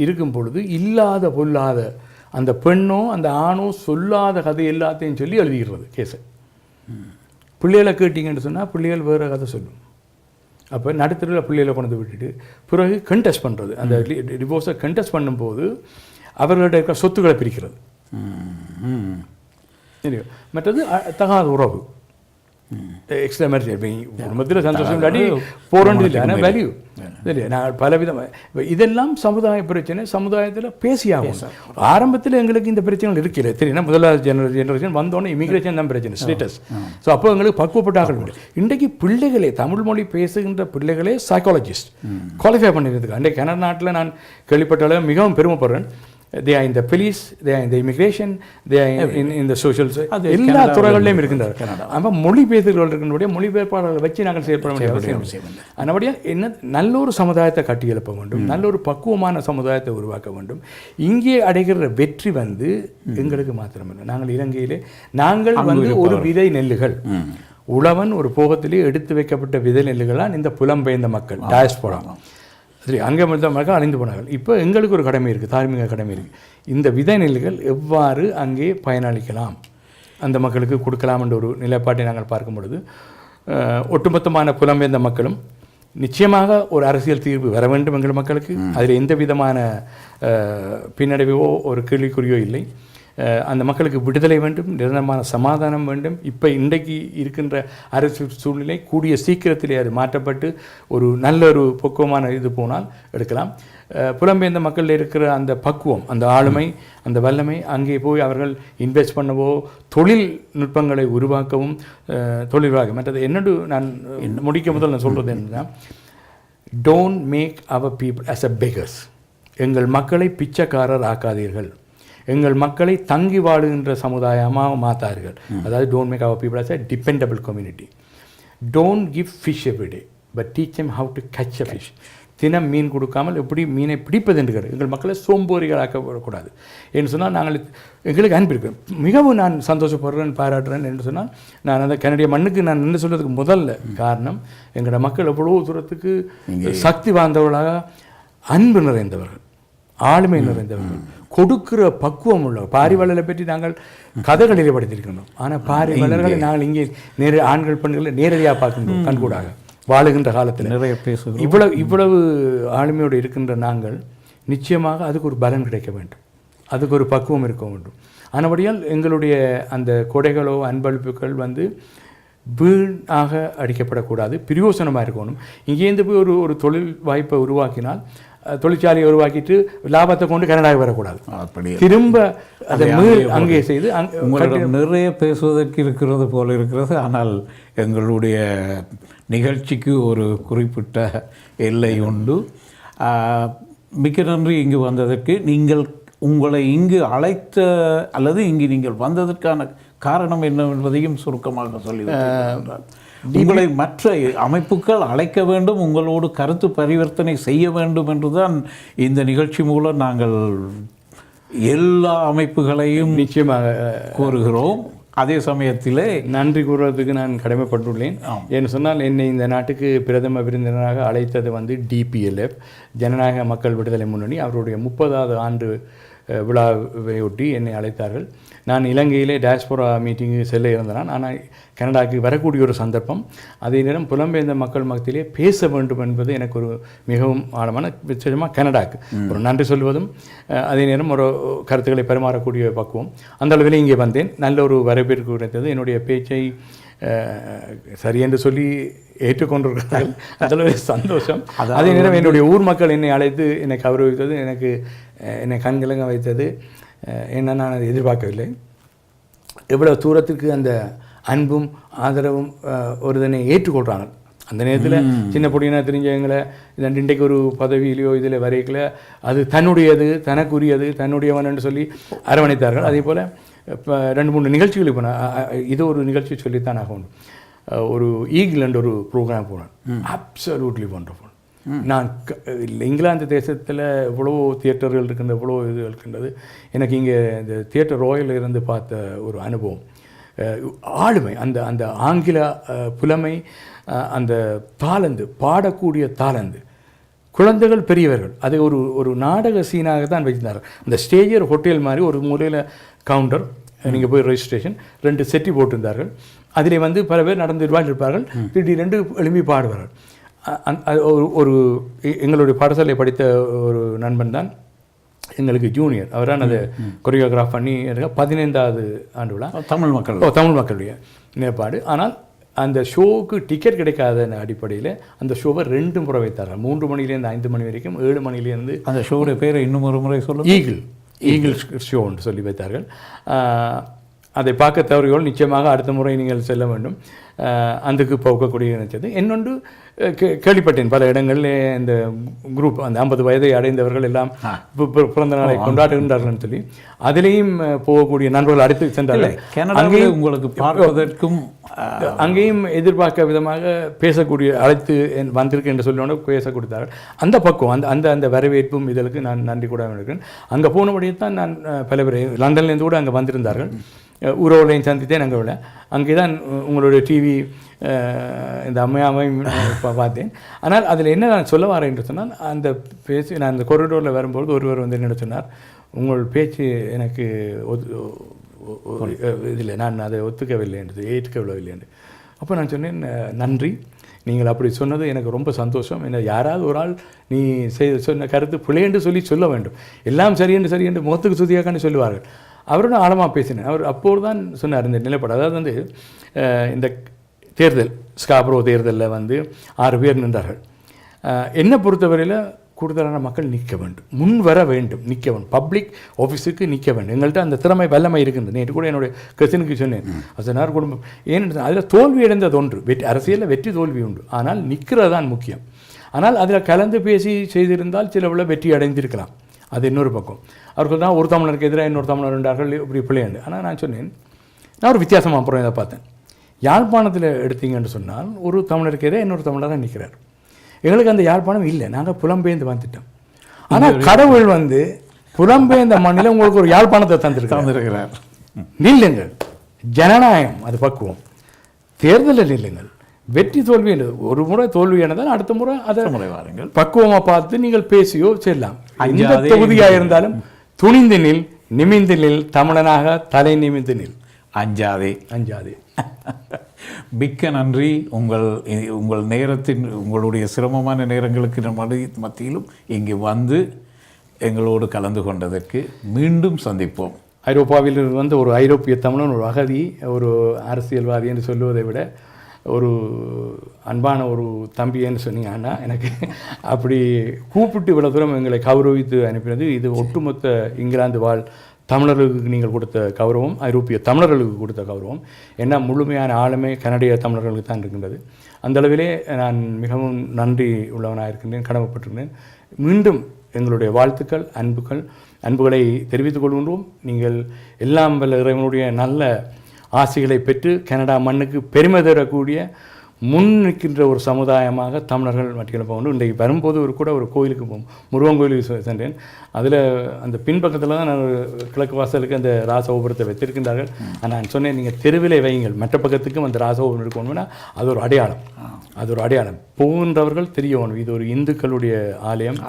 Speaker 2: இருக்கும் பொழுது இல்லாத பொல்லாத அந்த பெண்ணோ அந்த ஆணோ சொல்லாத கதை எல்லாத்தையும் சொல்லி எழுதிடுறது கேஸை. பிள்ளைகளை கேட்டிங்கன்னு சொன்னால் பிள்ளைகள் வேறு கதை சொல்லும். அப்போ நடுத்தரில் பிள்ளைகளை கொண்டு விட்டுட்டு பிறகு கண்டெஸ்ட் பண்ணுறது, அந்த டிவோர்ஸை கண்டெஸ்ட் பண்ணும்போது அவர்கள்ட்ட இருக்கிற சொத்துக்களை பிரிக்கிறது. மற்றது தகாத உறவு, எக்ஸ்ட்ரா மேரேஜ். குடும்பத்தில் சந்தோஷம் இல்லாட்டி போகிறது இல்லை, ஆனால் வேல்யூ சரி. நான் பலவிதமாக இதெல்லாம் சமுதாய பிரச்சனை, சமுதாயத்தில் பேசியாகும். ஆரம்பத்தில் எங்களுக்கு இந்த பிரச்சனைகள் இருக்கிறது தெரியும். முதலாவது ஜெனரேஷன் வந்தோடனே இமிகிரேஷன் தான் பிரச்சனை, ஸ்டேட்டஸ். ஸோ அப்போ எங்களுக்கு பக்குவப்பட்டார்கள். இன்றைக்கு பிள்ளைகளே, தமிழ் மொழி பேசுகின்ற பிள்ளைகளே சைக்காலஜிஸ்ட் குவாலிஃபை பண்ணிக்கிறதுக்கு. அன்றைக்கு கனடா நாட்டில் நான் கேள்விப்பட்ட அளவு மிகவும் பெருமைப்படுறேன். they are in the police, they are in the immigration, they are in the social, எல்லா துறைகளிலையும் இருக்கின்றார். அப்போ மொழிபெயர்ப்புகள் இருக்கின்ற மொழிபெயர்ப்பாளர்களை வச்சு நாங்கள் செயல்பட வேண்டிய அவசியம். அதனுடைய என்ன, நல்ல ஒரு சமுதாயத்தை கட்டி எழுப்ப வேண்டும், நல்ல ஒரு பக்குவமான சமுதாயத்தை உருவாக்க வேண்டும். இங்கே அடைகிற வெற்றி வந்து எங்களுக்கு மாத்திரமில்லை. நாங்கள் இலங்கையிலே நாங்கள் வந்து ஒரு விதை நெல்லுகள், உழவன் ஒரு போகத்திலே எடுத்து வைக்கப்பட்ட விதை நெல்லுகளால் இந்த புலம்பெயர்ந்த மக்கள் டயஸ்போரா சரி அங்கே மக்கள் அழிந்து போனார்கள். இப்போ எங்களுக்கு ஒரு கடமை இருக்குது, தார்மீக கடமை இருக்குது. இந்த விதை நெல்லுகள் எவ்வாறு அங்கே பயனளிக்கலாம், அந்த மக்களுக்கு கொடுக்கலாம் என்ற ஒரு நிலைப்பாட்டை நாங்கள் பார்க்கும் பொழுது ஒட்டுமொத்தமான புலம்பெயர்ந்த மக்களும் நிச்சயமாக ஒரு அரசியல் தீர்வு வர வேண்டும் எங்கள் மக்களுக்கு. அதில் எந்த விதமான பின்னடைவோ ஒரு கேள்விக்குறியோ இல்லை. அந்த மக்களுக்கு விடுதலை வேண்டும், நிரந்தரமான சமாதானம் வேண்டும். இப்போ இன்றைக்கு இருக்கின்ற அரசியல் சூழ்நிலை கூடிய சீக்கிரத்திலே அது மாற்றப்பட்டு ஒரு நல்ல ஒரு பக்குவமான இது போனால் எடுக்கலாம். புலம்பெயர்ந்த மக்களில் இருக்கிற அந்த பக்குவம், அந்த ஆளுமை, அந்த வல்லமை அங்கே போய் அவர்கள் இன்வெஸ்ட் பண்ணவோ தொழில்நுட்பங்களை உருவாக்கவும் தொழில்வாக. மற்றது என்னோடு நான் முடிக்க முதல் நான் சொல்கிறது என்னன்னா, don't make our people as a beggars. எங்கள் மக்களை பிச்சைக்காரர் ஆக்காதீர்கள், எங்கள் மக்களை தங்கி வாழுகின்ற சமுதாயமாக மாற்றார்கள். அதாவது don't make our people as a dependable community. Don't give fish every day but teach them how to catch a fish. தினம் மீன் கொடுக்காமல் எப்படி மீனை பிடிப்பது என்று எங்கள் மக்களை சோம்போரிகளாக்கப்படக்கூடாது என்று சொன்னால் நாங்கள் எங்களுக்கு அனுப்பியிருக்கோம். மிகவும் நான் சந்தோஷப்படுறேன், பாராட்டுறேன் என்று சொன்னால் நான் அந்த கனடிய மண்ணுக்கு நான் நின்று சொல்கிறதுக்கு முதல்ல காரணம் எங்களோட மக்கள் எவ்வளோ தூரத்துக்கு சக்தி வாய்ந்தவர்களாக, அன்பு நிறைந்தவர்கள், ஆளுமை நிறைந்தவர்கள், கொடுக்கிற பக்குவம் உள்ள பாரிவளரை பற்றி நாங்கள் கதைகளிலே படித்திருக்கிறோம். ஆனால் பாரிவளர்களை நாங்கள் இங்கே ஆண்கள் பெண்களை நேரடியாக பார்க்கின்றோம், கண்கூடாக வாழுகின்ற காலத்தில் நிறைய பேசுகிறோம். இவ்வளவு ஆளுமையோடு இருக்கின்ற நாங்கள் நிச்சயமாக அதுக்கு ஒரு பலன் கிடைக்க வேண்டும், அதுக்கு ஒரு பக்குவம் இருக்க வேண்டும். ஆனபடியால் எங்களுடைய அந்த கொடைகளோ அன்பளிப்புகள் வந்து வீணாக அடிக்கப்படக்கூடாது, பிரயோசனமாக இருக்கணும். இங்கேருந்து போய் ஒரு தொழில் வாய்ப்பை உருவாக்கினால், தொழிற்சாலையை உருவாக்கிட்டு லாபத்தை கொண்டு கனடாக வரக்கூடாது, திரும்ப அதை அங்கே செய்து.
Speaker 1: உங்களிடம் நிறைய பேசுவதற்கு இருக்கிறது போல இருக்கிறது. ஆனால் எங்களுடைய நிகழ்ச்சிக்கு ஒரு குறிப்பிட்ட எல்லை உண்டு. மிக்க நன்றி இங்கு வந்ததற்கு. உங்களை இங்கு அழைத்த அல்லது இங்கு நீங்கள் வந்ததற்கான காரணம் என்ன என்பதையும் சுருக்கமாக சொல்லி உங்களை மற்ற அமைப்புகள் அழைக்க வேண்டும், உங்களோடு கருத்து பரிவர்த்தனை செய்ய வேண்டும் என்றுதான் இந்த நிகழ்ச்சி மூலம் நாங்கள் எல்லா அமைப்புகளையும் நிச்சயமாக கோருகிறோம். அதே சமயத்திலே நன்றி கூறுவதற்கு நான் கடமைப்பட்டுள்ளேன். ஏன்னு சொன்னால் என்னை இந்த நாட்டுக்கு பிரதம விருந்தினராக அழைத்தது வந்து டிபிஎல்எஃப், ஜனநாயக மக்கள் விடுதலை முன்னணி. அவருடைய 30வது ஆண்டு
Speaker 2: விழாவையொட்டி என்னை அழைத்தார்கள். நான் இலங்கையிலே டயஸ்போரா மீட்டிங்கு செல்ல இருந்தேன். ஆனால் கனடாவுக்கு வரக்கூடிய ஒரு சந்தர்ப்பம். அதே நேரம் புலம்பெயர்ந்த மக்கள் மத்தியிலே பேச வேண்டும் என்பது எனக்கு ஒரு மிகவும் ஆழமான விசேஷமாக கனடாவுக்கு ஒரு நன்றி சொல்வதும் அதே நேரம் ஒரு கருத்துக்களை பரிமாறக்கூடிய பக்குவம். அந்த அளவில் இங்கே வந்தேன். நல்ல ஒரு வரவேற்பு கிடைத்தது. என்னுடைய பேச்சை சரி என்று சொல்லி ஏற்றுக்கொண்டிருக்கிறார்கள். அதில் சந்தோஷம். அதே நேரம் என்னுடைய ஊர் மக்கள் என்னை அழைத்து என்னை கௌரவித்தது எனக்கு என்னை கண்கலங்க வைத்தது. என்ன நான் அதை எதிர்பார்க்கவில்லை. எவ்வளோ தூரத்துக்கு அந்த அன்பும் ஆதரவும் ஒருதனை ஏற்றுக்கொள்கிறாங்க. அந்த நேரத்தில் சின்ன பொடியினா தெரிஞ்சவங்களை இன்றைக்கு ஒரு பதவியிலையோ இதில் வரைக்கல அது தன்னுடையது, தனக்குரியது, தன்னுடையவன் என்று சொல்லி அரவணைத்தார்கள். அதே போல் இப்போ 2-3 நிகழ்ச்சிகள் இப்போ நான் இது ஒரு நிகழ்ச்சி சொல்லித்தான் ஆகணும். ஒரு ஈகிள்ன்ற ஒரு ப்ரோக்ராம் போனேன். Absolutely wonderful. நான் இங்கிலாந்து தேசத்தில் எவ்வளோ தியேட்டர்கள் இருக்கின்ற எவ்வளோ இது இருக்கின்றது. எனக்கு இங்கே இந்த தியேட்டர் ராயலில் இருந்து பார்த்த ஒரு அனுபவம், ஆளுமை, அந்த அந்த ஆங்கில புலமை, அந்த தாளந்து, பாடக்கூடிய தாளந்து, குழந்தைகள் பெரியவர்கள், அது ஒரு ஒரு நாடக சீனாக தான் வச்சிருந்தார்கள். அந்த ஸ்டேஜர் ஹோட்டல் மாதிரி ஒரு முறையில் கவுண்டர், நீங்கள் போய் ரெஜிஸ்ட்ரேஷன் 2 செட்டி போட்டிருந்தார்கள். அதிலே வந்து பல பேர் நடந்து இருப்பார்கள். திடீரென்று எழும்பி பாடுவார்கள். ஒரு எங்களுடைய பாடசாலை படித்த ஒரு நண்பன் தான் எங்களுக்கு ஜூனியர். அவரான் அதை கொரியோகிராஃப் பண்ணி 15வது ஆண்டு விழா தமிழ் மக்களுடைய நிலைப்பாடு. ஆனால் அந்த ஷோவுக்கு டிக்கெட் கிடைக்காத அடிப்படையில் அந்த ஷோவை 2 முறை வைத்தார்கள். 3 மணிலேருந்து 5 மணி வரைக்கும், 7 மணிலேருந்து.
Speaker 1: அந்த ஷோவுடைய பேரை இன்னும் ஒரு முறை சொல்லும்.
Speaker 2: ஈகிள் ஷோன்னு சொல்லி வைத்தார்கள். அதை பார்க்க தவறுகள் நிச்சயமாக அடுத்த முறை நீங்கள் செல்ல வேண்டும். அதுக்கு போகக்கூடிய நினைச்சது. இன்னொன்று கேள்விப்பட்டேன் பல இடங்களில் இந்த குரூப் அந்த 50 வயதை அடைந்தவர்கள் எல்லாம் பிறந்த நாளை கொண்டாடுகின்றார்கள் சொல்லி அதிலேயும் போகக்கூடிய நண்பர்கள் அழைத்து சென்றார்கள்.
Speaker 1: அங்கேயும் உங்களுக்கு பார்ப்பதற்கும்
Speaker 2: அங்கேயும் எதிர்பார்க்க விதமாக பேசக்கூடிய அழைத்து வந்திருக்கு என்று சொல்லி பேச கொடுத்தார்கள். அந்த பக்கம் அந்த அந்த வரவேற்பும் இதற்கு நான் நன்றி கூட இருக்கிறேன். அங்கே போனபடியே தான் நான் பல பேர் லண்டன்லேருந்து கூட அங்கே வந்திருந்தார்கள். உறவுகளையும் சந்தித்தேன். அங்கே விட அங்கே தான் உங்களுடைய டிவி இந்த அம்மையாமையும் பார்த்தேன். ஆனால் அதில் என்ன நான் சொல்ல வரேன் என்று சொன்னால், அந்த பேச்சு நான் அந்த கொரிடோரில் வரும்போது ஒருவர் வந்து என்ன சொன்னார், உங்கள் பேச்சு எனக்கு இதில் நான் அதை ஒத்துக்கவில்லை என்று, ஏற்றுக்கவில்லை என்று. அப்போ நான் சொன்னேன், நன்றி, நீங்கள் அப்படி சொன்னது எனக்கு ரொம்ப சந்தோஷம். என்ன யாராவது ஒரு ஆள் நீ சொன்ன கருத்து பிழை என்று சொல்லி சொல்ல வேண்டும். எல்லாம் சரி என்று முகத்துக்கு சுத்தியாக்கான்னு சொல்லுவார்கள். அவரோட ஆழமாக பேசினேன். அவர் அப்போது தான் சொன்னார் இந்த நிலைப்பாடு. அதாவது வந்து இந்த தேர்தல், ஸ்காப்ரோ தேர்தலில் வந்து 6 பேர் நின்றார்கள். என்னை பொறுத்தவரையில் கூடுதலான மக்கள் நிற்க வேண்டும், முன் வர வேண்டும், நிற்க வேண்டும், பப்ளிக் ஆஃபீஸுக்கு நிற்க வேண்டும். எங்கள்கிட்ட அந்த திறமை வல்லமை இருக்கின்றது. நேற்று கூட என்னுடைய கசினுக்கு சொன்னேன், அதனால் குடும்பம் ஏன்னு அதில் தோல்வி அடைந்தது ஒன்று, அரசியலில் வெற்றி தோல்வி உண்டு, ஆனால் நிற்கிறது தான் முக்கியம். ஆனால் அதில் கலந்து பேசி செய்திருந்தால் சில வெற்றி அடைந்திருக்கலாம். அது இன்னொரு பக்கம். அவர்கள் தான் ஒரு தமிழருக்கு எதிராக இன்னொரு தமிழர் இருந்தார்கள், இப்படி பிள்ளையாண்டு. ஆனால் நான் சொன்னேன், நான் ஒரு வித்தியாசமாக அப்புறம் இதை பார்த்தேன். யாழ்ப்பாணத்தில் எடுத்தீங்கன்னு சொன்னால் ஒரு தமிழருக்கு எதிராக இன்னொரு தமிழராக நிற்கிறார். எங்களுக்கு அந்த யாழ்ப்பாணம் இல்லை, நாங்கள் புலம்பெயர்ந்து வந்துட்டோம். ஆனால் கடவுள் வந்து புலம்பெயர்ந்த மண்ணில் உங்களுக்கு ஒரு யாழ்ப்பாணத்தை தந்திருக்கிறார். நில்லுங்கள், ஜனநாயகம் அது பக்குவம். தேர்தலில் நில்லுங்கள். வெற்றி தோல்வி என்றது ஒரு முறை தோல்வி என்றதால் அடுத்த முறை அதை
Speaker 1: வாருங்கள்,
Speaker 2: பக்குவமாக பார்த்து நீங்கள் பேசியோ செல்லலாம். எந்த தொகுதியாக இருந்தாலும் துணிந்து நில், நிமிந்து நில், தமிழனாக தலை நிமிந்து நில். அஞ்சாதே.
Speaker 1: மிக்க நன்றி. உங்கள் நேரத்தின், உங்களுடைய சிரமமான நேரங்களுக்கு மத்தியிலும் இங்கே வந்து எங்களோடு கலந்து கொண்டதற்கு மீண்டும் சந்திப்போம்.
Speaker 2: ஐரோப்பாவில் வந்து ஒரு ஐரோப்பிய தமிழன், ஒரு அகதி, ஒரு அரசியல்வாதி என்று சொல்லுவதை விட ஒரு அன்பான ஒரு தம்பின்னு சொன்னீங்க. அண்ணா எனக்கு அப்படி கூப்பிட்டு இவ்வளோ தூரம் எங்களை கௌரவித்து அனுப்பினது இது ஒட்டுமொத்த இங்கிலாந்து வாழ் தமிழர்களுக்கு நீங்கள் கொடுத்த கௌரவம், ஐரோப்பிய தமிழர்களுக்கு கொடுத்த கௌரவம். ஏன்னா முழுமையான ஆளுமை கனடிய தமிழர்களுக்கு தான் இருக்கின்றது. அந்த அளவிலே நான் மிகவும் நன்றி உள்ளவனாக இருக்கின்றேன், கடமைப்பட்டிருக்கிறேன். மீண்டும் எங்களுடைய வாழ்த்துக்கள், அன்புகளை தெரிவித்துக் கொள்கின்றோம். நீங்கள் எல்லாம் வல்ல இறைவனுடைய நல்ல ஆசைகளை பெற்று கனடா மண்ணுக்கு பெருமை தரக்கூடிய முன் நிற்கின்ற ஒரு சமுதாயமாக தமிழர்கள் மட்டியில் போகணும். இன்றைக்கு வரும்போது ஒரு கோயிலுக்கு போகும், முருகன் கோயிலுக்கு சென்றேன். அதில் அந்த பின்பக்கத்தில் தான் நான் கிழக்கு வாசலுக்கு அந்த ராசகோபுரத்தை வைத்திருக்கின்றார்கள். நான் சொன்னேன், நீங்கள் தெருவிலே வையுங்கள், மற்ற பக்கத்துக்கும் அந்த ராசகோபுரம் இருக்கணும்னா அது ஒரு அடையாளம் போகின்றவர்கள் தெரியணும், இது ஒரு இந்துக்களுடைய ஆலயம்,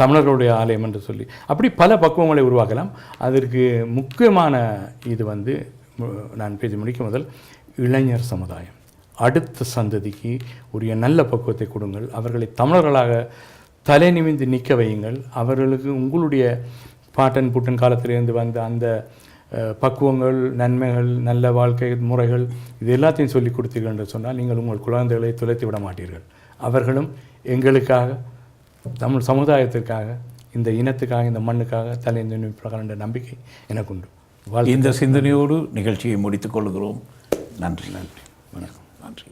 Speaker 2: தமிழர்களுடைய ஆலயம் என்று சொல்லி அப்படி பல பக்குவங்களை உருவாக்கலாம். அதற்கு முக்கியமான இது வந்து நான் பேசி முடிக்கும் முதல் இளைஞர் சமுதாயம், அடுத்த சந்ததிக்கு உரிய நல்ல பக்குவத்தை கொடுங்கள், அவர்களை தமிழர்களாக தலை நிமிந்து நிற்க வையுங்கள். அவர்களுக்கு உங்களுடைய பாட்டன் பூட்டன் காலத்திலிருந்து வந்த அந்த பக்குவங்கள், நன்மைகள், நல்ல வாழ்க்கை முறைகள் இது எல்லாத்தையும் சொல்லிக் கொடுத்தீர்கள் என்று சொன்னால் நீங்கள் உங்கள் குழந்தைகளை துளைத்து விட மாட்டீர்கள். அவர்களும் எங்களுக்காக, தமிழ் சமுதாயத்திற்காக, இந்த இனத்துக்காக, இந்த மண்ணுக்காக தலை நிமிப்பார்கள் என்ற நம்பிக்கை எனக்கு உண்டு.
Speaker 1: இந்த சிந்தனையோடு நிகழ்ச்சியை முடித்துக் கொள்கிறோம். நன்றி.
Speaker 2: வணக்கம்.
Speaker 1: நன்றி.